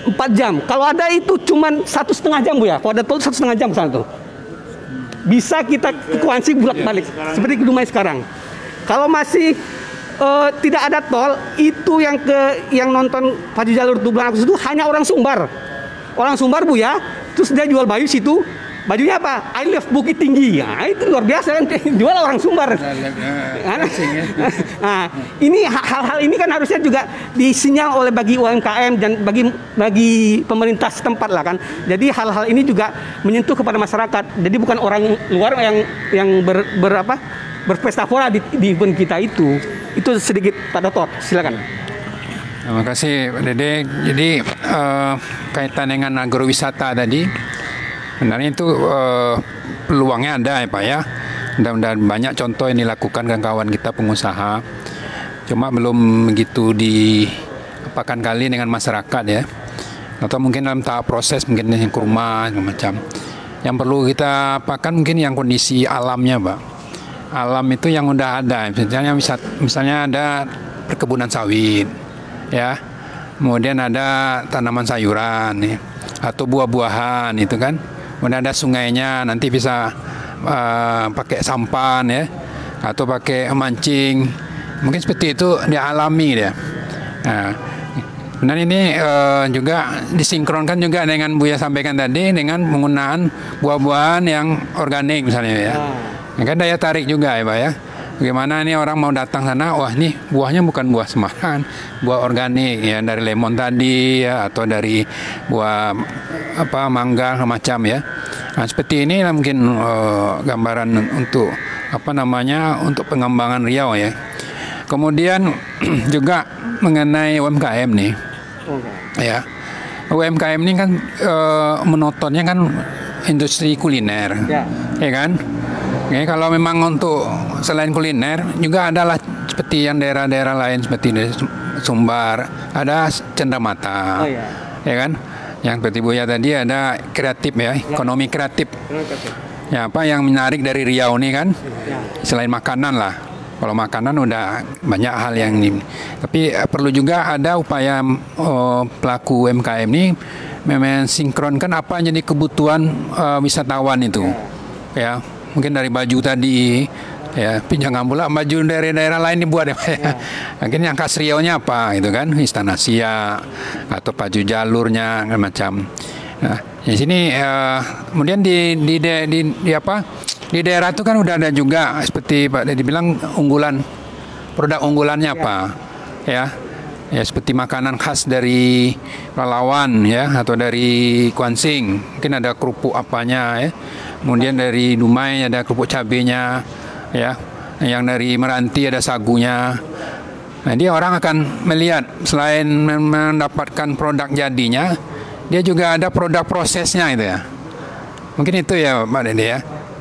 4 jam. Kalau ada itu cuman 1,5 jam Bu ya. Kalau ada tol 1,5 jam ke sana tuh. Bisa kita ke Kuansing bolak-balik seperti ke Dumai sekarang. Kalau masih tidak ada tol, itu yang nonton Pacu Jalur Tubuh itu hanya orang Sumbar. Orang Sumbar Bu ya, terus dia jual baju situ. Bajunya apa? I love Bukit Tinggi. Nah, itu luar biasa kan, jual orang Sumbar. Nah, ini hal-hal ini kan harusnya juga disinyal oleh bagi UMKM dan bagi pemerintah setempat lah kan. Jadi hal-hal ini juga menyentuh kepada masyarakat. Jadi bukan orang luar yang berpesta pora di event kita itu. Itu sedikit Pak Dr. Silakan. Terima kasih Pak Dede. Jadi kaitan dengan agrowisata tadi, sebenarnya itu peluangnya ada ya Pak ya. Mudah-mudahan banyak contoh yang dilakukan kawan kita pengusaha. Cuma belum begitu diapakan kali dengan masyarakat ya. Atau mungkin dalam tahap proses mungkin yang ke rumah macam. Yang perlu kita apakan mungkin yang kondisi alamnya Pak. Alam itu yang udah ada. Misalnya ada perkebunan sawit ya. Kemudian ada tanaman sayuran ya, atau buah-buahan itu kan. Kemudian ada sungainya, nanti bisa pakai sampan ya, atau pakai mancing. Mungkin seperti itu dia alami dia. Nah, benar ini juga disinkronkan juga dengan Buya sampaikan tadi dengan penggunaan buah-buahan yang organik misalnya ya. Kan daya tarik juga ya Pak ya. Bagaimana ini orang mau datang sana, wah ini buahnya bukan buah sembarangan, buah organik ya, dari lemon tadi ya, atau dari buah mangga macam ya. Nah, seperti ini mungkin gambaran untuk untuk pengembangan Riau ya. Kemudian juga mengenai UMKM nih. Ya. UMKM ini kan menontonnya kan industri kuliner. Ya kan? Oke, kalau memang untuk selain kuliner juga adalah seperti yang daerah-daerah lain seperti di Sumbar ada Cenderamata, ya kan? Yang seperti Buya tadi ada kreatif ya, ekonomi kreatif. Ya apa yang menarik dari Riau ini kan? Selain makanan lah. Kalau makanan udah banyak hal yang ini. Tapi perlu juga ada upaya pelaku UMKM ini memang sinkronkan apa yang jadi kebutuhan wisatawan itu, ya. Mungkin dari baju tadi, ya, jangan pula baju dari daerah lain dibuat ya. Mungkin yang khas Riau-nya apa, gitu kan? Istana Siak atau Pacu Jalurnya macam. Nah, di sini kemudian di daerah itu kan udah ada juga seperti Pak Dedi bilang produk unggulannya apa, ya. Ya seperti makanan khas dari Palawan ya, atau dari Kuansing, mungkin ada kerupuk apanya ya. Kemudian dari Dumai ada kerupuk cabenya ya. Yang dari Meranti ada sagunya. Nah, dia orang akan melihat selain mendapatkan produk jadinya, dia juga ada produk prosesnya itu ya. Mungkin itu ya Pak Dede ya.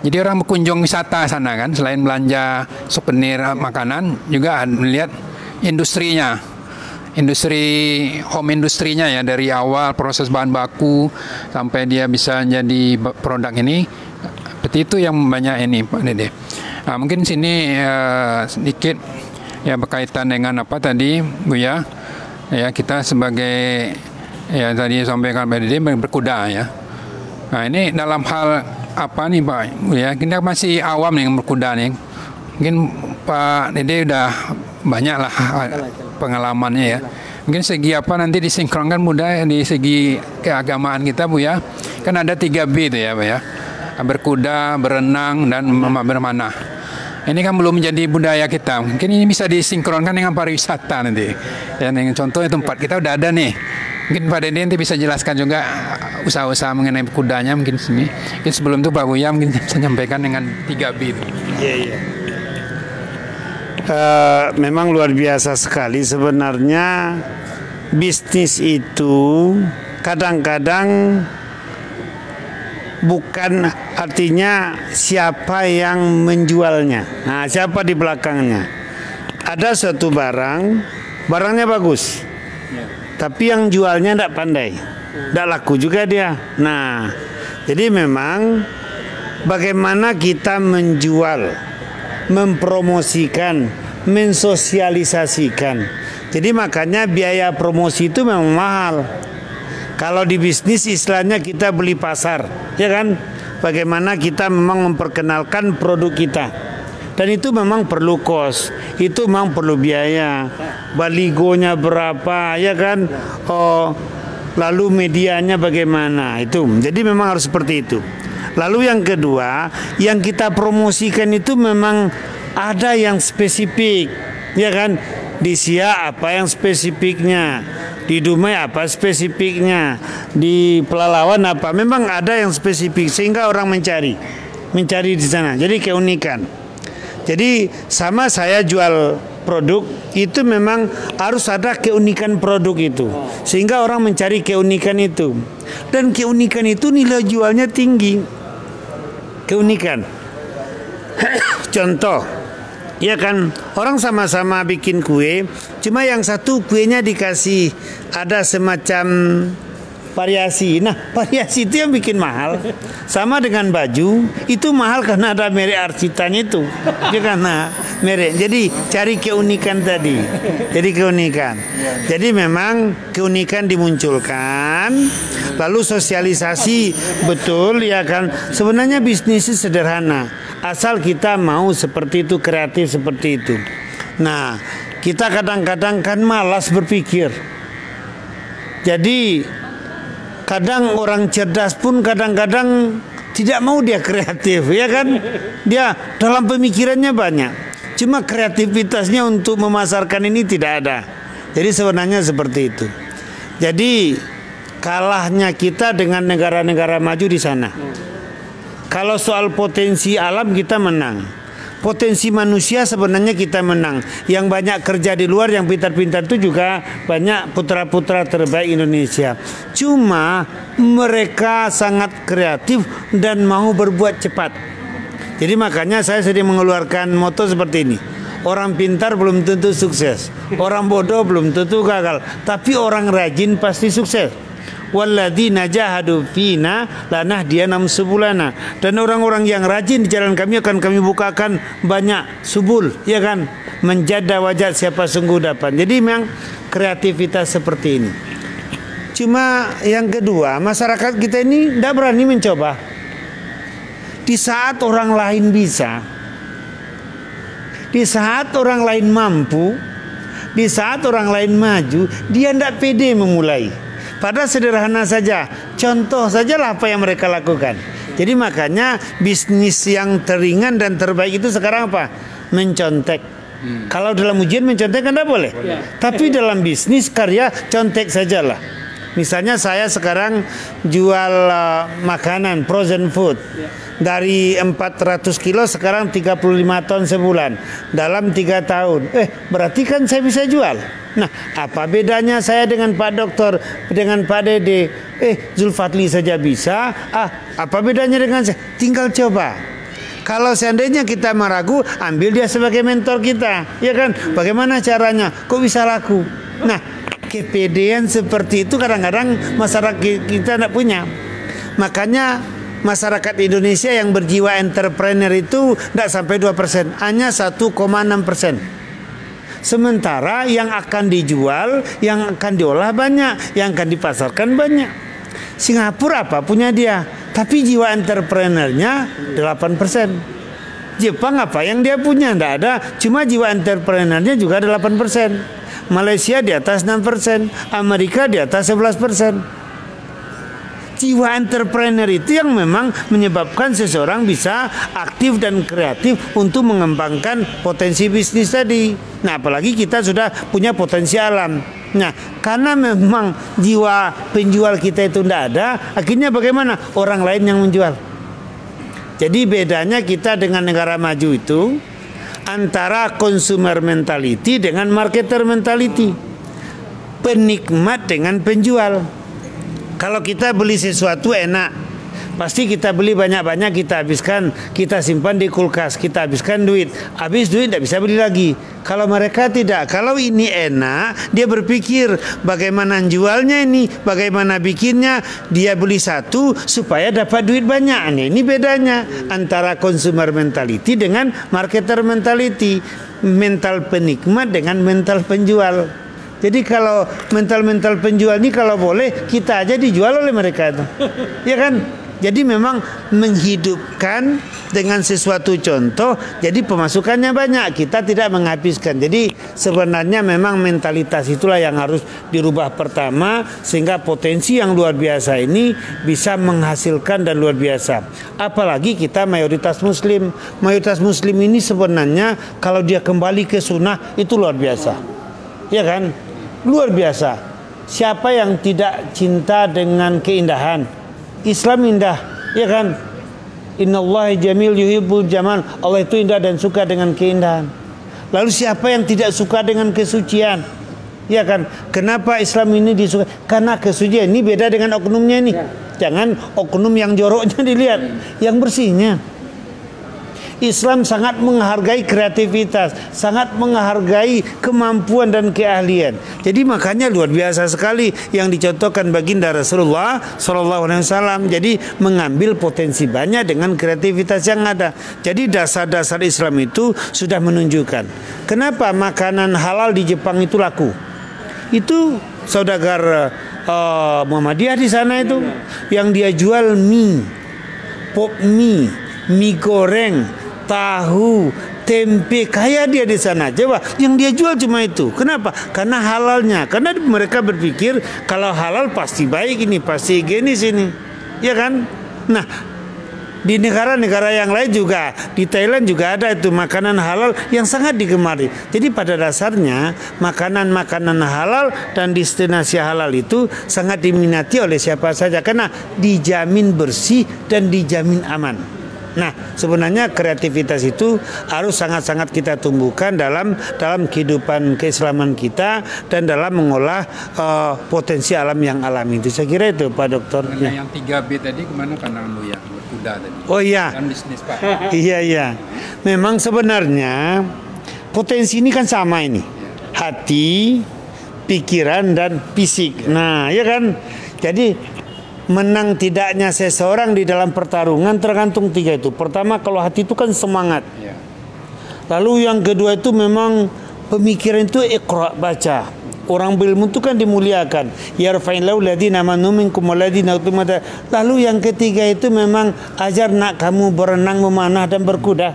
Jadi orang berkunjung wisata sana kan, selain belanja souvenir makanan juga melihat industrinya. Home industrinya ya, dari awal proses bahan baku sampai dia bisa jadi produk ini. Seperti itu yang banyak ini Pak Dede. Nah, mungkin sini sedikit ya berkaitan dengan apa tadi Buya. Ya kita sebagai ya tadi sampaikan Pak Dede berkuda ya. Nah ini dalam hal apa nih Pak Buya, kita masih awam nih berkuda nih. Mungkin Pak Dede udah banyak lah pengalamannya ya. Mungkin segi apa nanti disinkronkan mudah di segi keagamaan kita Bu ya. Kan ada 3B itu ya Pak ya. Berkuda, berenang, dan bermanah. Ini kan belum menjadi budaya kita. Mungkin ini bisa disinkronkan dengan pariwisata nanti. Dan yang contohnya tempat kita udah ada nih. Mungkin Pak Dede nanti bisa jelaskan juga usaha-usaha mengenai kudanya mungkin sini. Mungkin sebelum itu Pak Buya mungkin bisa menyampaikan dengan 3B itu. Iya. Memang luar biasa sekali sebenarnya bisnis itu kadang-kadang bukan artinya siapa yang menjualnya. Nah, siapa di belakangnya. ada suatu barangnya bagus, tapi yang jualnya tidak pandai, tidak laku juga dia. Nah, jadi memang bagaimana kita menjual, mempromosikan, mensosialisasikan. Jadi makanya biaya promosi itu memang mahal. Kalau di bisnis istilahnya kita beli pasar, ya kan? Bagaimana kita memang memperkenalkan produk kita. Dan itu memang perlu kos, itu memang perlu biaya. Baligonya berapa, ya kan? Oh, lalu medianya bagaimana? Itu. Jadi memang harus seperti itu. Lalu yang kedua, yang kita promosikan itu memang ada yang spesifik, ya kan? Di Siak apa yang spesifiknya, di Dumai apa spesifiknya, di Pelalawan apa, memang ada yang spesifik sehingga orang mencari di sana. Jadi keunikan. Jadi sama saya jual produk itu memang harus ada keunikan produk itu sehingga orang mencari keunikan itu, dan keunikan itu nilai jualnya tinggi. Keunikan. Contoh, ya kan, orang sama-sama bikin kue, cuma yang satu kuenya dikasih ada semacam variasi. Nah, variasi itu yang bikin mahal. Sama dengan baju, itu mahal karena ada merek arsitannya itu. Ya karena merek. Jadi cari keunikan tadi. Jadi keunikan. Jadi memang keunikan dimunculkan, lalu sosialisasi betul, ya kan. Sebenarnya bisnis sederhana, asal kita mau seperti itu, kreatif seperti itu. Nah, kita kadang-kadang kan malas berpikir. Jadi kadang orang cerdas pun kadang-kadang tidak mau dia kreatif, ya kan? Dia dalam pemikirannya banyak, cuma kreativitasnya untuk memasarkan ini tidak ada. Jadi sebenarnya seperti itu. Jadi kalahnya kita dengan negara-negara maju di sana. Kalau soal potensi alam kita menang. Potensi manusia sebenarnya kita menang. Yang banyak kerja di luar, yang pintar-pintar itu juga banyak putra-putra terbaik Indonesia. Cuma mereka sangat kreatif dan mau berbuat cepat. Jadi makanya saya sering mengeluarkan moto seperti ini. Orang pintar belum tentu sukses, orang bodoh belum tentu gagal, tapi orang rajin pasti sukses. Walladzina jahadu fina lanahdiyanahum subulana. Dan orang-orang yang rajin di jalan kami akan kami bukakan banyak subul, ya kan? Menjada wajah siapa sungguh dapat. Jadi memang kreativitas seperti ini. Cuma yang kedua, masyarakat kita ini tidak berani mencoba. Di saat orang lain bisa, di saat orang lain mampu, di saat orang lain maju, dia tidak pede memulai. Padahal sederhana saja, contoh sajalah apa yang mereka lakukan. Jadi makanya bisnis yang teringan dan terbaik itu sekarang apa? Mencontek. Kalau dalam ujian mencontek kan tidak boleh. Tapi dalam bisnis karya contek sajalah. Misalnya saya sekarang jual makanan, frozen food. Dari 400 kilo sekarang 35 ton sebulan. Dalam 3 tahun. Berarti kan saya bisa jual. Nah, apa bedanya saya dengan Pak Dokter, dengan Pak Dede? Zulfatli saja bisa. Apa bedanya dengan saya? Tinggal coba. Kalau seandainya kita meragu, ambil dia sebagai mentor kita, ya kan? Bagaimana caranya? Kok bisa laku? Nah, kepedean seperti itu kadang-kadang masyarakat kita tidak punya. Makanya masyarakat Indonesia yang berjiwa entrepreneur itu tidak sampai 2%, hanya 1,6%. Sementara yang akan dijual, yang akan diolah banyak, yang akan dipasarkan banyak. Singapura apa punya dia, tapi jiwa entrepreneurnya 8%. Jepang apa yang dia punya, tidak ada, cuma jiwa entrepreneurnya juga 8%. Malaysia di atas 6%, Amerika di atas 11%. Jiwa entrepreneur itu yang memang menyebabkan seseorang bisa aktif dan kreatif untuk mengembangkan potensi bisnis tadi. Nah, apalagi kita sudah punya potensi alam. Nah, karena memang jiwa penjual kita itu tidak ada, akhirnya bagaimana? Orang lain yang menjual. Jadi bedanya kita dengan negara maju itu antara consumer mentality dengan marketer mentality. Penikmat dengan penjual. Kalau kita beli sesuatu enak, Pasti kita beli banyak-banyak, kita habiskan, kita simpan di kulkas, kita habiskan duit. Habis duit tidak bisa beli lagi. Kalau mereka tidak, kalau ini enak, dia berpikir bagaimana jualnya ini, bagaimana bikinnya, dia beli satu supaya dapat duit banyak. Nah, ini bedanya antara consumer mentality dengan marketer mentality. Mental penikmat dengan mental penjual. Jadi kalau mental penjual ini kalau boleh kita aja dijual oleh mereka itu. Ya kan? Jadi memang menghidupkan dengan sesuatu contoh, jadi pemasukannya banyak, kita tidak menghabiskan. Jadi sebenarnya memang mentalitas itulah yang harus dirubah pertama, sehingga potensi yang luar biasa ini bisa menghasilkan dan luar biasa. Apalagi kita mayoritas muslim. Mayoritas muslim ini sebenarnya kalau dia kembali ke sunnah itu luar biasa. Ya kan? Luar biasa. Siapa yang tidak cinta dengan keindahan? Islam indah, ya kan? Innallaha jamil yuhibbul jamal. Allah itu indah dan suka dengan keindahan. Lalu siapa yang tidak suka dengan kesucian? Ya kan? Kenapa Islam ini disukai? Karena kesucian ini beda dengan oknumnya ini. Jangan oknum yang joroknya dilihat, yang bersihnya. Islam sangat menghargai kreativitas, sangat menghargai kemampuan dan keahlian. Jadi makanya luar biasa sekali yang dicontohkan baginda Rasulullah SAW. Jadi mengambil potensi banyak dengan kreativitas yang ada. Jadi dasar-dasar Islam itu sudah menunjukkan. Kenapa makanan halal di Jepang itu laku? Itu saudagar Muhammadiyah di sana itu yang dia jual mie, pop mie, mie goreng, tahu, tempe, kaya dia di sana. Coba, yang dia jual cuma itu. Kenapa? Karena halalnya. Karena mereka berpikir kalau halal pasti baik ini, pasti higienis ini. Ya kan? Nah, di negara-negara yang lain juga, di Thailand juga ada itu makanan halal yang sangat digemari. Jadi pada dasarnya makanan-makanan halal dan destinasi halal itu sangat diminati oleh siapa saja karena dijamin bersih dan dijamin aman. Nah, sebenarnya kreativitas itu harus sangat-sangat kita tumbuhkan dalam kehidupan keislaman kita dan dalam mengolah potensi alam yang alami itu. Saya kira itu, Pak Dokter. Nah, yang 3B tadi kemana pandangan lu ya? Berkuda tadi. Oh iya. Dan bisnis, Pak. Iya. Memang sebenarnya potensi ini kan sama ini. Hati, pikiran, dan fisik. Nah, ya kan? Jadi menang tidaknya seseorang di dalam pertarungan tergantung 3 itu. Pertama, kalau hati itu kan semangat. Ya. Lalu yang kedua itu memang pemikiran itu iqra, baca. Orang berilmu itu kan dimuliakan. Yarfa'illahu alladziina aamanu minkum walladziina utul ilma. Lalu yang ketiga itu memang ajar nak kamu berenang, memanah dan berkuda.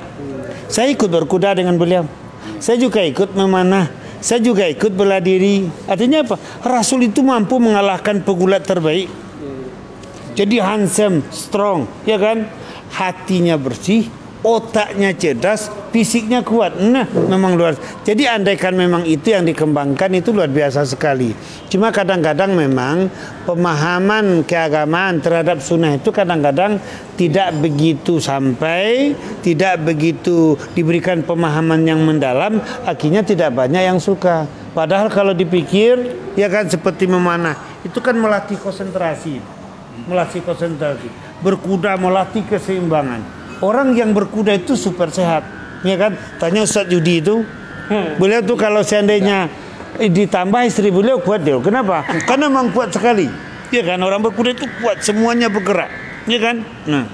Saya ikut berkuda dengan beliau. Saya juga ikut memanah. Saya juga ikut bela diri. Artinya apa? Rasul itu mampu mengalahkan pegulat terbaik. Jadi handsome, strong, ya kan? Hatinya bersih, otaknya cerdas, fisiknya kuat. Nah, memang luar. Jadi andaikan memang itu yang dikembangkan itu luar biasa sekali. Cuma kadang-kadang memang pemahaman keagamaan terhadap sunnah itu kadang-kadang tidak begitu sampai, tidak begitu diberikan pemahaman yang mendalam, akhirnya tidak banyak yang suka. Padahal kalau dipikir, ya kan seperti memanah, itu kan melatih konsentrasi. Berkuda melatih keseimbangan. Orang yang berkuda itu super sehat, ya kan? Tanya Ustaz Yudi itu, beliau tuh kalau seandainya ditambah istri beliau kuat dia. Kenapa? Karena memang kuat sekali, ya kan? Orang berkuda itu kuat, semuanya bergerak, ya kan? Nah,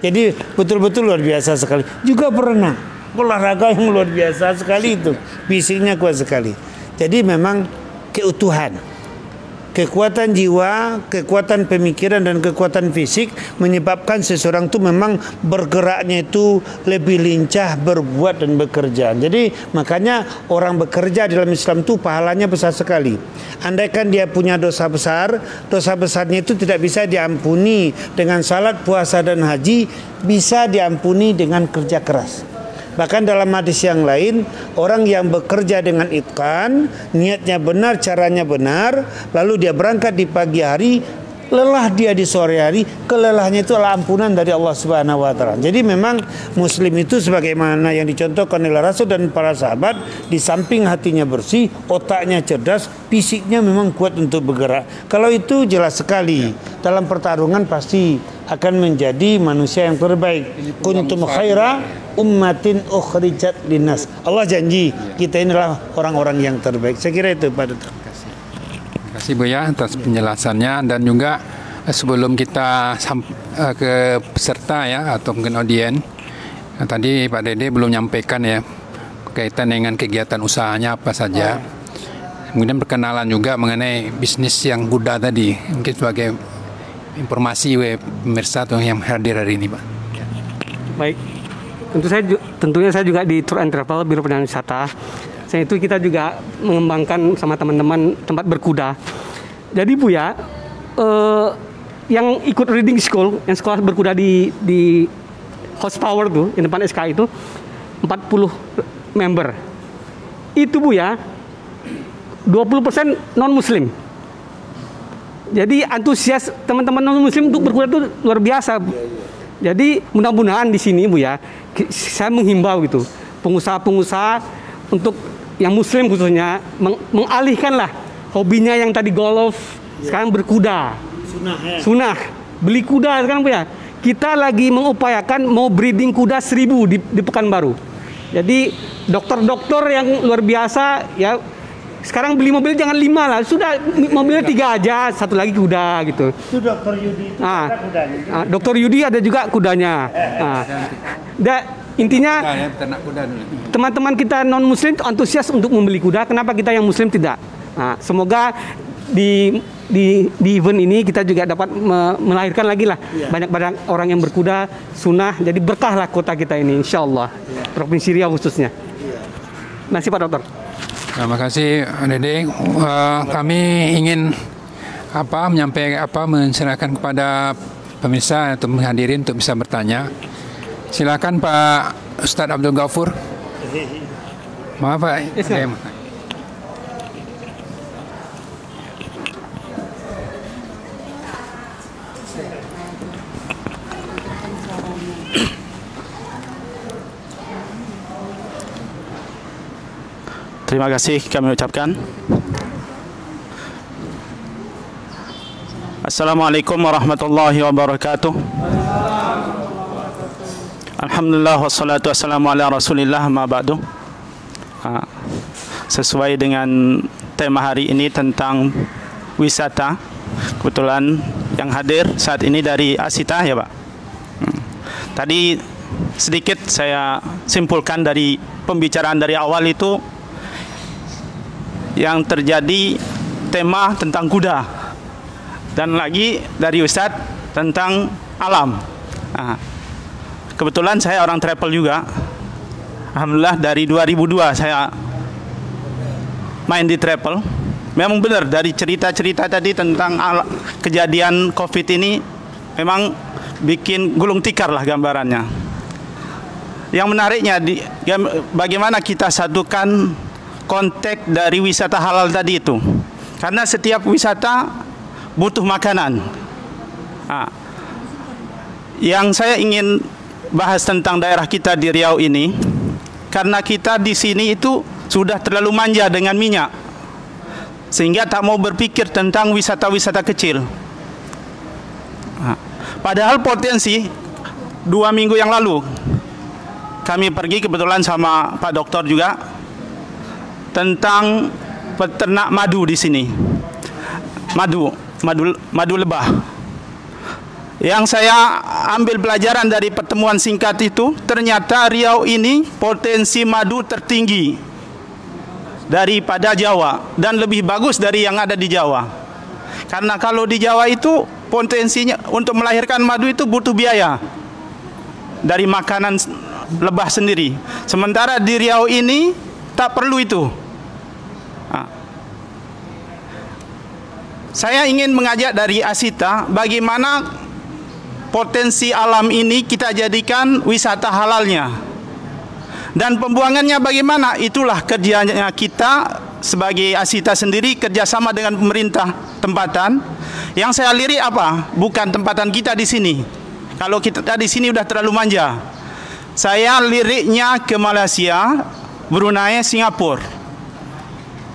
jadi betul-betul luar biasa sekali. Juga berenang, olahraga yang luar biasa sekali itu, fisiknya kuat sekali. Jadi memang keutuhan. Kekuatan jiwa, kekuatan pemikiran dan kekuatan fisik menyebabkan seseorang itu memang bergeraknya itu lebih lincah, berbuat dan bekerja. Jadi makanya orang bekerja dalam Islam itu pahalanya besar sekali. Andaikan dia punya dosa besarnya itu tidak bisa diampuni dengan salat, puasa dan haji, bisa diampuni dengan kerja keras. Bahkan dalam hadis yang lain, orang yang bekerja dengan itqan, niatnya benar, caranya benar, lalu dia berangkat di pagi hari, lelah dia di sore hari, kelelahannya itu adalah ampunan dari Allah Subhanahu wa taala. Jadi memang muslim itu sebagaimana yang dicontohkan oleh Rasul dan para sahabat, di samping hatinya bersih, otaknya cerdas, fisiknya memang kuat untuk bergerak. Kalau itu jelas sekali dalam pertarungan pasti akan menjadi manusia yang terbaik. Kuntum khaira ummatin ukhrijat linnas. Allah janji kita inilah orang-orang yang terbaik. Saya kira itu Pak Dr. Terima kasih Buya atas penjelasannya, dan juga sebelum kita ke peserta ya atau mungkin audien, tadi Pak Dede belum menyampaikan ya berkaitan dengan kegiatan usahanya apa saja. Kemudian perkenalan juga mengenai bisnis yang kuda tadi, mungkin sebagai informasi pemirsa atau yang hadir hari ini Pak. Baik, tentunya saya juga di Tour and Travel Biro Perjalanan Wisata. Saya itu kita juga mengembangkan sama teman-teman tempat berkuda. Jadi Buya, yang ikut riding school, yang sekolah berkuda di horsepower tuh, yang depan SK itu 40 member. Itu Buya, 20% non muslim. Jadi antusias teman-teman non muslim untuk berkuda itu luar biasa. Jadi mudah-mudahan di sini Buya, saya menghimbau gitu, pengusaha-pengusaha untuk yang muslim khususnya mengalihkanlah hobinya yang tadi golf, sekarang berkuda. Sunnah. Beli kuda sekarang Buya. Kita lagi mengupayakan mau breeding kuda 1000 di Pekanbaru. Jadi dokter-dokter yang luar biasa ya, sekarang beli mobil jangan 5 lah, sudah mobilnya 3 aja, 1 lagi kuda gitu. Itu Dr. Yudi itu ada kudanya. Dr. Yudi ada juga kudanya. Intinya teman-teman kita non muslim antusias untuk membeli kuda, kenapa kita yang muslim tidak? Semoga di event ini kita juga dapat melahirkan lagi lah banyak orang yang berkuda sunnah, jadi berkah lah kota kita ini insyaallah, Provinsi Riau khususnya. Masih Pak Dokter. Terima kasih Dede. Kami ingin menserahkan kepada pemirsa atau menghadirin untuk bisa bertanya. Silakan Pak Ustadz Abdul Ghafur. Maaf Pak. Terima kasih kami ucapkan. Assalamualaikum warahmatullahi wabarakatuh. Alhamdulillah wassalatu wassalamu ala rasulillah ma ba'du. Sesuai dengan tema hari ini tentang wisata, kebetulan yang hadir saat ini dari Asita ya Pak. Tadi sedikit saya simpulkan dari pembicaraan dari awal itu, yang terjadi tema tentang kuda, dan lagi dari Ustadz tentang alam. Kebetulan saya orang travel juga. Alhamdulillah dari 2002 saya main di travel. Memang benar dari cerita-cerita tadi tentang kejadian COVID ini memang bikin gulung tikar lah gambarannya. Yang menariknya bagaimana kita satukan konteks dari wisata halal tadi itu. Karena setiap wisata butuh makanan. Yang saya ingin bahas tentang daerah kita di Riau ini, karena kita di sini itu sudah terlalu manja dengan minyak, sehingga tak mau berpikir tentang wisata-wisata kecil. Padahal potensi 2 minggu yang lalu kami pergi kebetulan sama Pak Dokter juga tentang peternak madu di sini. Madu lebah. Yang saya ambil pelajaran dari pertemuan singkat itu, ternyata Riau ini potensi madu tertinggi daripada Jawa, dan lebih bagus dari yang ada di Jawa. Karena kalau di Jawa itu potensinya untuk melahirkan madu itu butuh biaya dari makanan lebah sendiri. Sementara di Riau ini tak perlu itu. Saya ingin mengajak dari Asita bagaimana potensi alam ini kita jadikan wisata halalnya, dan pembuangannya bagaimana. Itulah kerjanya kita sebagai Asita sendiri, kerjasama dengan pemerintah tempatan. Yang saya lirik apa? Bukan tempatan kita di sini. Kalau kita di sini udah terlalu manja. Saya liriknya ke Malaysia, Brunei, Singapura.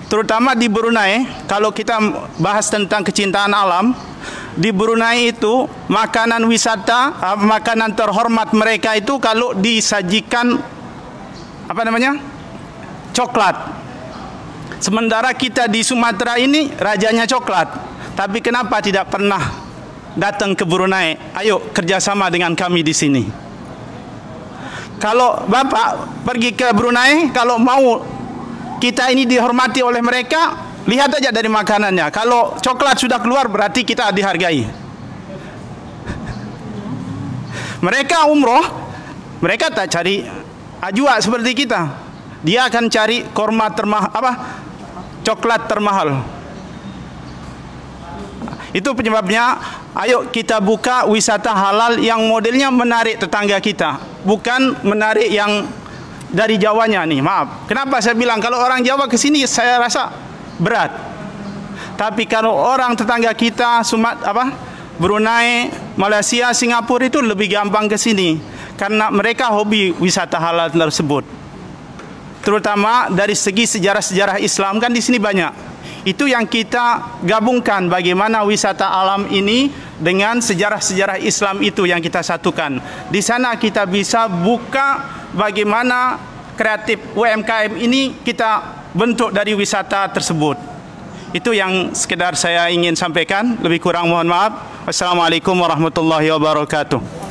Terutama di Brunei, kalau kita bahas tentang kecintaan alam, di Brunei itu makanan wisata, makanan terhormat mereka itu kalau disajikan apa namanya? Coklat. Sementara kita di Sumatera ini rajanya coklat. Tapi kenapa tidak pernah datang ke Brunei? Ayo kerjasama dengan kami di sini. Kalau Bapak pergi ke Brunei, kalau mau kita ini dihormati oleh mereka, lihat aja dari makanannya. Kalau coklat sudah keluar berarti kita dihargai. Mereka umroh, mereka tak cari ajwa seperti kita. Dia akan cari korma termahal, coklat termahal. Itu penyebabnya, ayo kita buka wisata halal yang modelnya menarik tetangga kita, bukan menarik yang dari Jawanya nih. Maaf, kenapa saya bilang kalau orang Jawa ke sini saya rasa berat. Tapi kalau orang tetangga kita, Brunei, Malaysia, Singapura itu lebih gampang ke sini karena mereka hobi wisata halal tersebut. Terutama dari segi sejarah-sejarah Islam kan di sini banyak. Itu yang kita gabungkan, bagaimana wisata alam ini dengan sejarah-sejarah Islam itu yang kita satukan. Di sana kita bisa buka bagaimana kreatif UMKM ini kita bentuk dari wisata tersebut. Itu yang sekedar saya ingin sampaikan. Lebih kurang mohon maaf. Wassalamualaikum warahmatullahi wabarakatuh.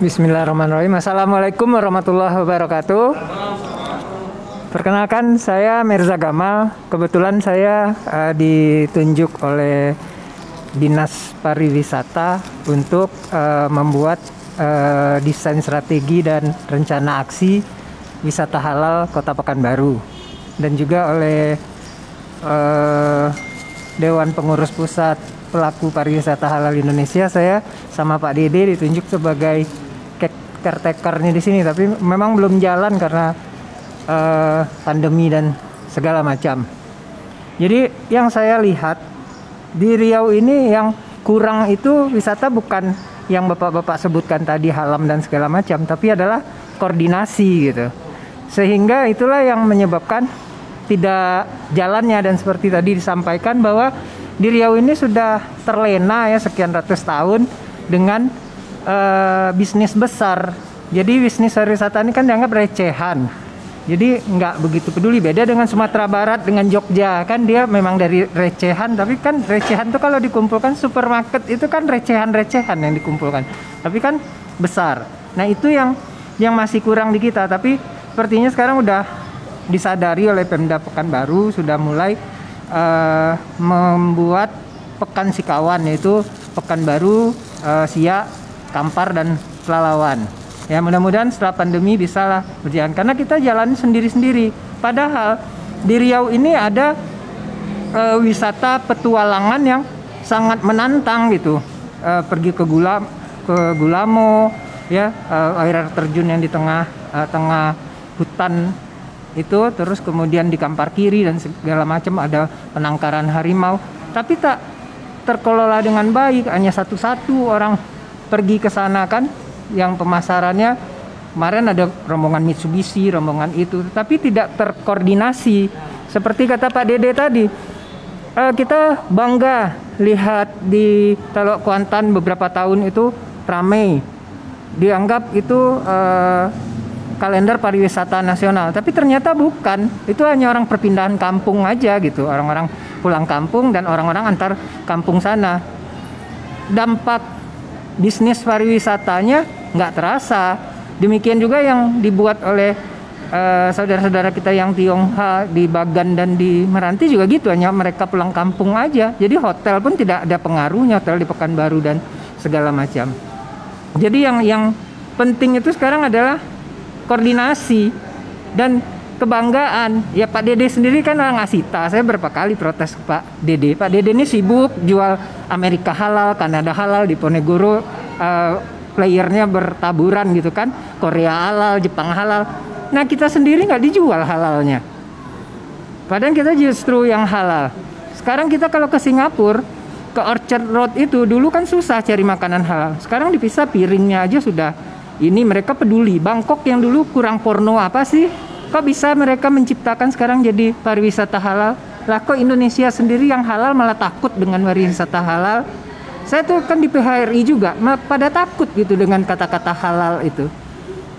Bismillahirrahmanirrahim. Assalamualaikum warahmatullahi wabarakatuh. Perkenalkan, saya Mirza Gamal. Kebetulan saya ditunjuk oleh Dinas Pariwisata untuk membuat desain strategi dan rencana aksi wisata halal Kota Pekanbaru, dan juga oleh Dewan Pengurus Pusat Pelaku Pariwisata Halal Indonesia. Saya sama Pak Dede ditunjuk sebagai caretaker-nya di sini, tapi memang belum jalan karena pandemi dan segala macam. Jadi yang saya lihat di Riau ini yang kurang itu wisata bukan yang Bapak-bapak sebutkan tadi, halam dan segala macam, tapi adalah koordinasi gitu. Sehingga itulah yang menyebabkan tidak jalannya, dan seperti tadi disampaikan bahwa di Riau ini sudah terlena ya sekian ratus tahun dengan bisnis besar. Jadi bisnis pariwisata ini kan dianggap recehan. Jadi nggak begitu peduli. Beda dengan Sumatera Barat, dengan Jogja, kan dia memang dari recehan, tapi kan recehan itu kalau dikumpulkan supermarket itu kan recehan-recehan yang dikumpulkan. Tapi kan besar. Nah itu yang masih kurang di kita. Tapi sepertinya sekarang udah disadari oleh Pemda Pekanbaru, sudah mulai membuat pekan Sikawan, yaitu Pekanbaru, Siak, Kampar, dan Pelalawan. Ya, mudah-mudahan setelah pandemi bisa berjalan, karena kita jalan sendiri-sendiri. Padahal di Riau ini ada wisata petualangan yang sangat menantang gitu. Pergi ke Gulamo, ya, air terjun yang di tengah hutan itu, terus kemudian di Kampar Kiri dan segala macam, ada penangkaran harimau, tapi tak terkelola dengan baik. Hanya satu-satu orang pergi ke sana kan, yang pemasarannya kemarin ada rombongan Mitsubishi, rombongan itu, tapi tidak terkoordinasi. Seperti kata Pak Dede tadi, kita bangga lihat di Teluk Kuantan beberapa tahun itu ramai, dianggap itu kalender pariwisata nasional, tapi ternyata bukan. Itu hanya orang perpindahan kampung aja gitu, orang-orang pulang kampung dan orang-orang antar kampung sana. Dampak bisnis pariwisatanya nggak terasa. Demikian juga yang dibuat oleh saudara-saudara kita yang Tionghoa di Bagan dan di Meranti juga gitu, hanya mereka pulang kampung aja. Jadi hotel pun tidak ada pengaruhnya, hotel di Pekanbaru dan segala macam. Jadi yang penting itu sekarang adalah koordinasi, dan kebanggaan. Ya Pak Dede sendiri kan orang Asita. Saya berapa kali protes ke Pak Dede. Pak Dede ini sibuk jual Amerika halal, Kanada halal, di Ponegoro playernya bertaburan gitu kan. Korea halal, Jepang halal. Nah kita sendiri nggak dijual halalnya. Padahal kita justru yang halal. Sekarang kita kalau ke Singapura, ke Orchard Road itu dulu kan susah cari makanan halal. Sekarang dipisah piringnya aja sudah. Ini mereka peduli. Bangkok yang dulu kurang porno apa sih? Kok bisa mereka menciptakan sekarang jadi pariwisata halal? Lah kok Indonesia sendiri yang halal malah takut dengan pariwisata halal? Saya tuh kan di PHRI juga, pada takut gitu dengan kata-kata halal itu.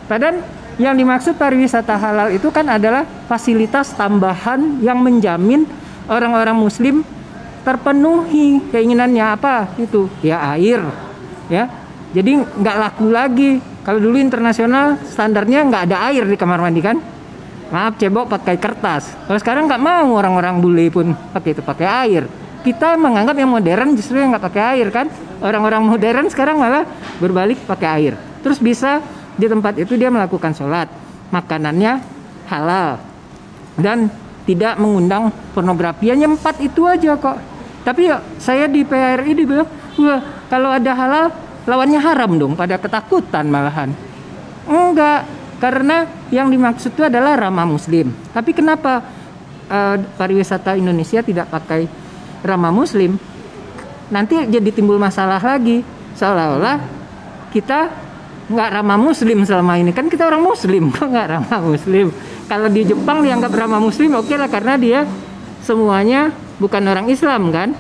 Padahal yang dimaksud pariwisata halal itu kan adalah fasilitas tambahan yang menjamin orang-orang Muslim terpenuhi keinginannya apa itu? Ya air, ya. Jadi nggak laku lagi. Kalau dulu internasional standarnya nggak ada air di kamar mandi kan? Maaf cebok pakai kertas. Kalau sekarang nggak mau orang-orang bule pun pakai air. Kita menganggap yang modern justru yang nggak pakai air kan? Orang-orang modern sekarang malah berbalik pakai air. Terus bisa di tempat itu dia melakukan sholat, makanannya halal dan tidak mengundang pornografi. Hanya 4 itu aja kok. Tapi ya, saya di PHRI dibilang, wah kalau ada halal lawannya haram dong, pada ketakutan malahan. Enggak, karena yang dimaksud itu adalah ramah Muslim. Tapi kenapa pariwisata Indonesia tidak pakai ramah Muslim? Nanti jadi timbul masalah lagi, seolah-olah kita nggak ramah Muslim selama ini. Kan kita orang Muslim, kok nggak ramah Muslim? Kalau di Jepang dianggap ramah Muslim, oke lah, karena dia semuanya bukan orang Islam kan.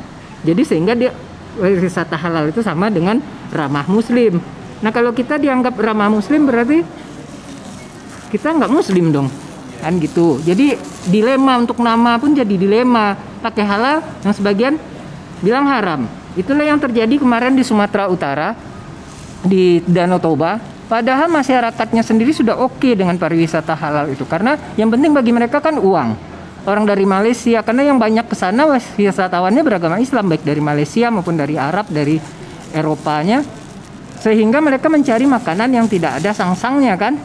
Jadi sehingga dia wisata halal itu sama dengan ramah Muslim. Nah kalau kita dianggap ramah Muslim berarti kita nggak Muslim dong, kan gitu. Jadi dilema untuk nama pun jadi dilema. Pakai halal, yang sebagian bilang haram. Itulah yang terjadi kemarin di Sumatera Utara, di Danau Toba. Padahal masyarakatnya sendiri sudah oke dengan pariwisata halal itu, karena yang penting bagi mereka kan uang. Orang dari Malaysia, karena yang banyak ke sana wisatawannya beragama Islam, baik dari Malaysia maupun dari Arab, dari Eropanya, sehingga mereka mencari makanan yang tidak ada sang-sangnya kan.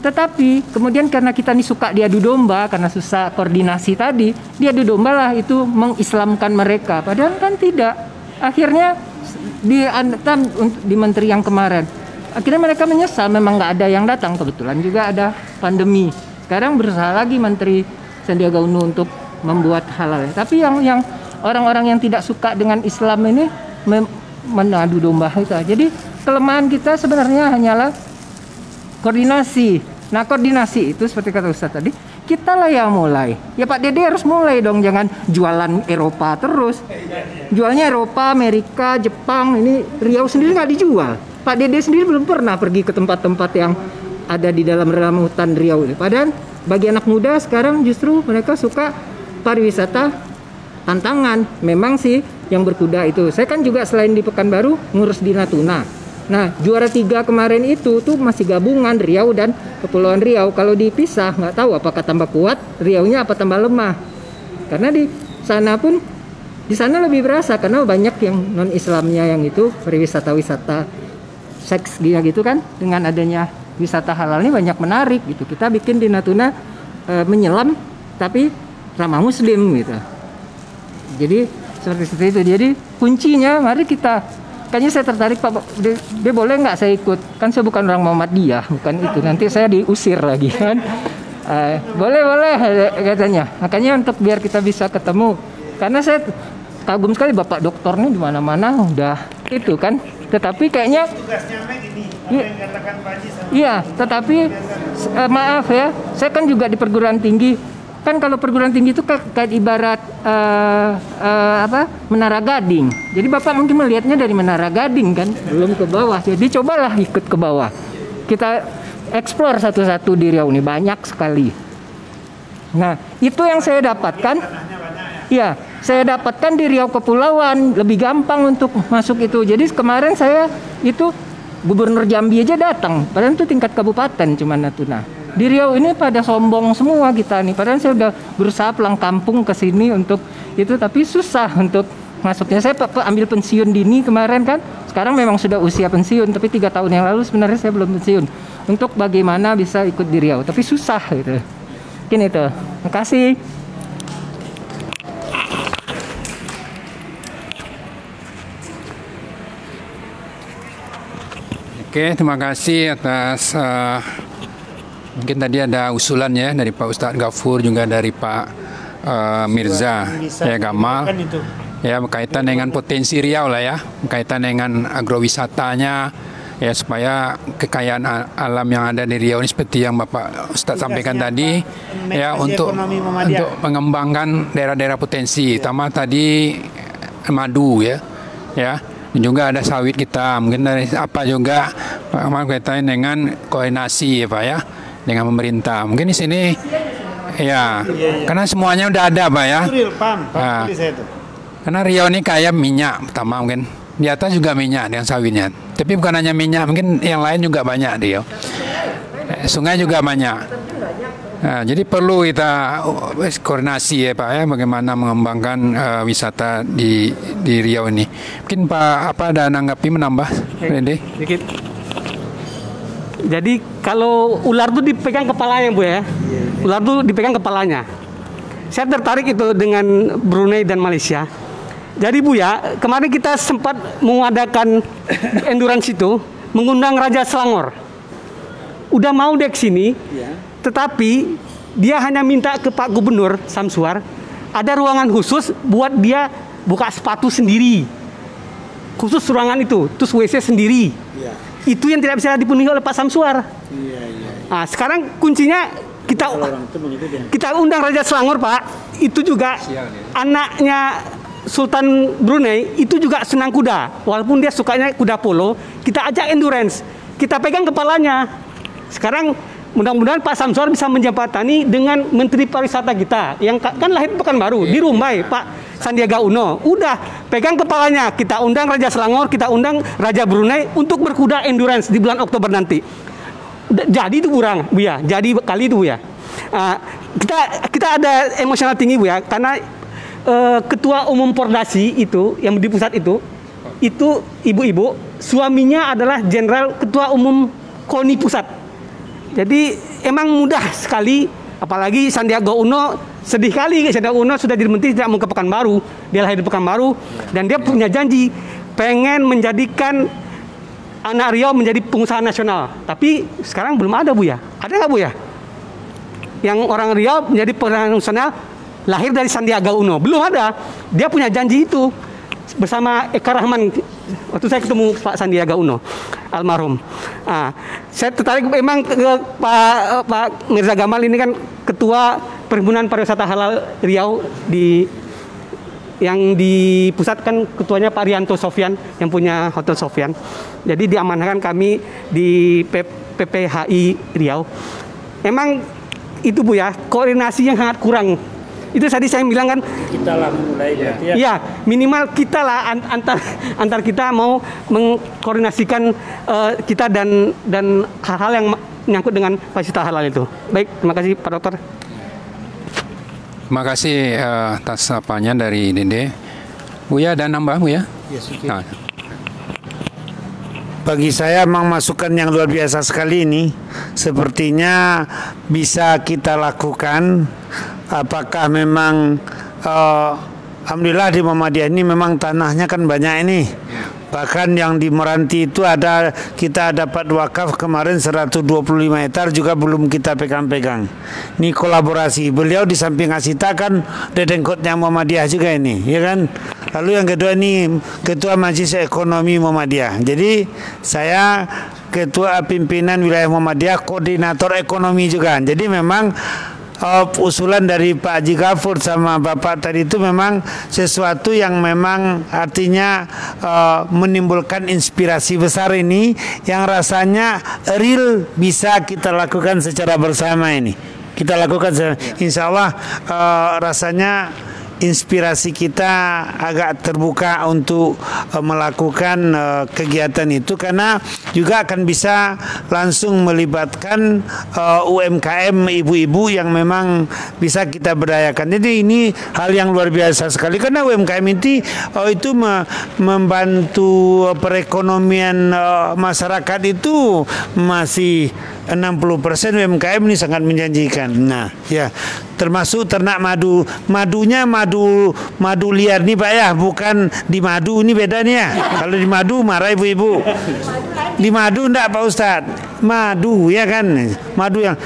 Tetapi kemudian karena kita ini suka diadu domba, karena susah koordinasi tadi, diadu domba lah itu mengislamkan mereka, padahal kan tidak. Akhirnya di menteri yang kemarin, akhirnya mereka menyesal, memang nggak ada yang datang, kebetulan juga ada pandemi. Sekarang berusaha lagi Menteri Sandiaga Uno untuk membuat halal. Tapi yang orang-orang yang tidak suka dengan Islam ini menadu domba itu. Jadi kelemahan kita sebenarnya hanyalah koordinasi. Nah koordinasi itu seperti kata Ustaz tadi, kita lah yang mulai. Ya Pak Dede harus mulai dong, jangan jualan Eropa terus. Jualnya Eropa, Amerika, Jepang, ini Riau sendiri nggak dijual. Pak Dede sendiri belum pernah pergi ke tempat-tempat yang ada di dalam hutan Riau ini. Padahal bagi anak muda sekarang justru mereka suka pariwisata tantangan. Memang sih yang berkuda itu. Saya kan juga selain di Pekanbaru ngurus di Natuna. Nah juara 3 kemarin itu tuh masih gabungan Riau dan Kepulauan Riau. Kalau dipisah nggak tahu apakah tambah kuat Riaunya apa tambah lemah. Karena di sana lebih berasa karena banyak yang non Islamnya yang itu pariwisata seks gitu kan. Dengan adanya wisata halal ini banyak menarik gitu. Kita bikin di Natuna menyelam tapi ramah Muslim gitu. Jadi seperti itu. Jadi kuncinya mari kita, kayaknya saya tertarik Pak, dia boleh nggak saya ikut? Kan saya bukan orang Muhammadiyah, bukan itu. Nanti saya diusir lagi kan. Boleh katanya. Makanya untuk biar kita bisa ketemu, karena saya kagum sekali Bapak dokter nih di mana-mana udah itu kan. Tetapi kayaknya iya, tetapi maaf ya, saya kan juga di perguruan tinggi. Kan kalau perguruan tinggi itu kayak ibarat Menara Gading. Jadi Bapak mungkin melihatnya dari Menara Gading kan, belum ke bawah. Jadi cobalah ikut ke bawah. Kita eksplor satu-satu di Riau ini, banyak sekali. Nah, itu yang saya dapatkan. Iya, saya dapatkan di Riau Kepulauan, lebih gampang untuk masuk itu. Jadi kemarin saya itu Gubernur Jambi aja datang, padahal itu tingkat kabupaten cuma Natuna. Di Riau ini pada sombong semua kita nih, padahal saya udah berusaha pulang kampung ke sini untuk itu, tapi susah untuk masuknya. Saya ambil pensiun dini kemarin kan, sekarang memang sudah usia pensiun, tapi 3 tahun yang lalu sebenarnya saya belum pensiun. Untuk bagaimana bisa ikut di Riau, tapi susah gitu. Mungkin itu. Terima kasih. Oke, terima kasih atas mungkin tadi ada usulan ya dari Pak Ustadz Ghafur, juga dari Pak Mirza ya Gamal ya, berkaitan dengan potensi Riau lah ya, berkaitan dengan agrowisatanya ya, supaya kekayaan alam yang ada di Riau ini seperti yang Bapak Ustadz sampaikan tadi ya, untuk mengembangkan daerah-daerah potensi, terutama tadi madu ya, dan juga ada sawit kita, mungkin dari apa juga berkaitan dengan koordinasi ya Pak ya, dengan pemerintah. Mungkin di sini ya, karena semuanya udah ada Pak ya. Karena Riau ini kaya minyak pertama, mungkin di atas juga minyak dengan sawitnya. Tapi bukan hanya minyak, mungkin yang lain juga banyak Riau. Sungai juga banyak. Nah, jadi perlu kita koordinasi ya Pak ya, bagaimana mengembangkan wisata di Riau ini. Mungkin Pak ada nanggapi menambah? Sedikit. Jadi kalau ular itu dipegang kepalanya Bu ya, ular itu dipegang kepalanya. Saya tertarik itu dengan Brunei dan Malaysia. Jadi Bu ya, kemarin kita sempat mengadakan endurance itu, mengundang Raja Selangor. Udah mau dia ke sini, tetapi dia hanya minta ke Pak Gubernur Samsuar ada ruangan khusus buat dia buka sepatu sendiri, khusus ruangan itu, terus WC sendiri. Itu yang tidak bisa dipenuhi oleh Pak Samsuar. Nah, sekarang kuncinya kita undang Raja Selangor Pak. Itu juga anaknya Sultan Brunei itu juga senang kuda, walaupun dia sukanya kuda polo. Kita ajak endurance, kita pegang kepalanya. Sekarang mudah-mudahan Pak Samsuar bisa menjembatani dengan Menteri Pariwisata kita yang kan lahir Pekanbaru di Rumbai, Pak Sandiaga Uno. Udah pegang kepalanya, kita undang Raja Selangor, kita undang Raja Brunei untuk berkuda endurance di bulan Oktober nanti. Jadi itu Bu ya, jadi kali itu Bu ya. Kita ada emosional tinggi Bu ya, karena Ketua Umum Pordasi itu yang di pusat itu ibu-ibu, suaminya adalah Jenderal Ketua Umum KONI Pusat. Jadi emang mudah sekali, apalagi Sandiaga Uno, sedih kali Sandiaga Uno sudah jadi menteri tidak mau ke Pekanbaru. Dia lahir di Pekanbaru dan dia punya janji pengen menjadikan anak Riau menjadi pengusaha nasional. Tapi sekarang belum ada Bu ya. Ada nggak Bu ya? Yang orang Riau menjadi pengusaha nasional lahir dari Sandiaga Uno. Belum ada. Dia punya janji itu bersama Eka Rahman waktu saya ketemu Pak Sandiaga Uno almarhum. Saya tertarik memang ke Pak Mirza Gamal ini kan ketua Perhimpunan Pariwisata Halal Riau yang di pusat kan ketuanya Pak Rianto Sofyan yang punya Hotel Sofyan. Jadi diamanahkan kami di PPHI Riau. Emang itu Bu ya, koordinasi yang sangat kurang. Itu tadi saya bilang kan kita lah mulai ya. Ya, minimal kita lah antar kita mau mengkoordinasikan kita dan hal-hal yang menyangkut dengan pariwisata halal itu. Baik, terima kasih Pak Dokter. Terima kasih atas apanya dari Dede. Buya ada nambah Bu ya? Nah. Bagi saya memang masukan yang luar biasa sekali ini. Sepertinya bisa kita lakukan. Apakah memang alhamdulillah di Muhammadiyah ini memang tanahnya kan banyak ini. Bahkan yang di Meranti itu kita dapat wakaf kemarin 125 hektar juga belum kita pegang-pegang. Ini kolaborasi. Beliau di samping Asita kan dedengkotnya Muhammadiyah juga ini, ya kan? Lalu yang kedua ini Ketua Majelis Ekonomi Muhammadiyah. Jadi saya Ketua Pimpinan Wilayah Muhammadiyah, Koordinator Ekonomi juga. Jadi memang usulan dari Pak Haji Ghafur sama Bapak tadi itu memang sesuatu yang memang artinya menimbulkan inspirasi besar ini yang rasanya real bisa kita lakukan secara bersama ini. Kita lakukan insya Allah rasanya inspirasi kita agak terbuka untuk melakukan kegiatan itu karena juga akan bisa langsung melibatkan UMKM ibu-ibu yang memang bisa kita berdayakan. Jadi ini hal yang luar biasa sekali karena UMKM itu membantu perekonomian masyarakat itu masih 60% UMKM ini sangat menjanjikan. Nah, ya, termasuk ternak madu. Madunya madu liar nih Pak ya, bukan di madu, ini bedanya ya. Kalau di madu marah ibu-ibu. Di madu enggak Pak Ustadz? Madu ya kan, madu yang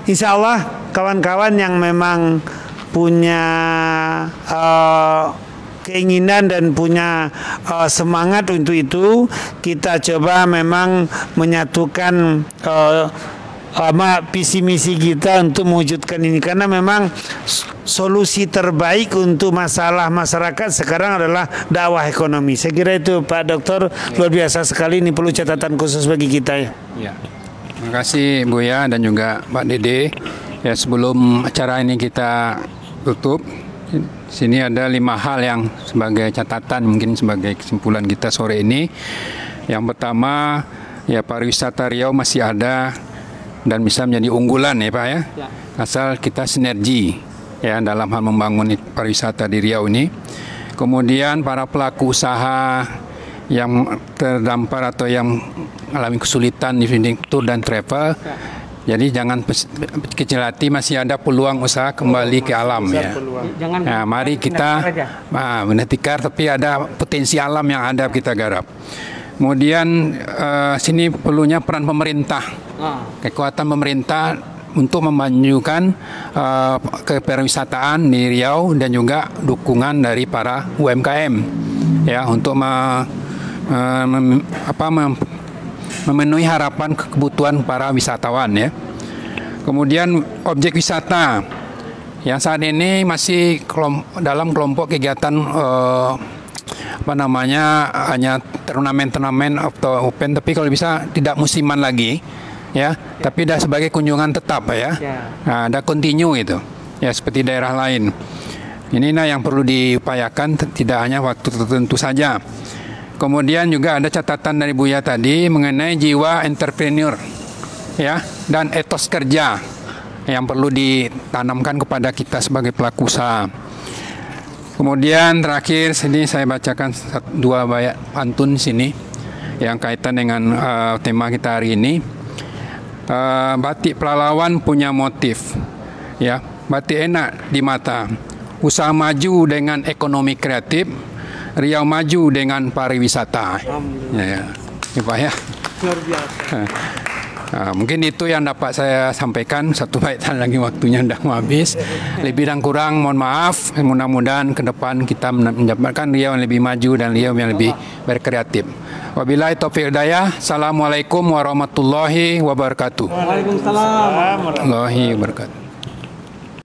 insya Allah kawan-kawan yang memang punya keinginan dan punya semangat untuk itu, kita coba memang menyatukan visi misi kita untuk mewujudkan ini, karena memang solusi terbaik untuk masalah masyarakat sekarang adalah dakwah ekonomi. Saya kira itu Pak Dokter luar biasa sekali, ini perlu catatan khusus bagi kita ya. Ya. Terima kasih Buya dan juga Pak Dede. Ya, sebelum acara ini kita tutup, sini ada 5 hal yang sebagai catatan, mungkin sebagai kesimpulan kita sore ini. Yang pertama, ya pariwisata Riau masih ada dan bisa menjadi unggulan ya Pak ya. Asal kita sinergi ya dalam hal membangun pariwisata di Riau ini. Kemudian para pelaku usaha yang terdampar atau yang mengalami kesulitan di bidang tour dan travel, jadi jangan kecil hati, masih ada peluang usaha kembali ke alam ya. Jangan, nah, mari kita menetikar, tapi ada potensi alam yang ada kita garap. Kemudian sini perlunya peran pemerintah, kekuatan pemerintah untuk memajukan kepariwisataan di Riau dan juga dukungan dari para UMKM ya untuk memenuhi harapan kebutuhan para wisatawan ya. Kemudian objek wisata yang saat ini masih dalam kelompok kegiatan hanya turnamen atau open, tapi kalau bisa tidak musiman lagi ya, tapi dah sebagai kunjungan tetap ya. Nah, ada continue itu ya, seperti daerah lain. Ini yang perlu diupayakan, tidak hanya waktu tertentu saja. Kemudian juga ada catatan dari Buya tadi mengenai jiwa entrepreneur ya dan etos kerja yang perlu ditanamkan kepada kita sebagai pelaku usaha. Kemudian terakhir sini saya bacakan 2 bait pantun sini yang kaitan dengan tema kita hari ini. Batik Pelalawan punya motif ya, batik enak di mata, usaha maju dengan ekonomi kreatif, Riau maju dengan pariwisata. Ya, Pak ya. Luar biasa. Mungkin itu yang dapat saya sampaikan. 1 baitan lagi waktunya sudah mau habis. Lebih dan kurang mohon maaf. Mudah-mudahan ke depan kita mendapatkan Riau yang lebih maju dan Riau yang lebih berkreatif. Wabillahi taufiq hidayah. Assalamualaikum warahmatullahi wabarakatuh. Waalaikumsalam warahmatullahi wabarakatuh.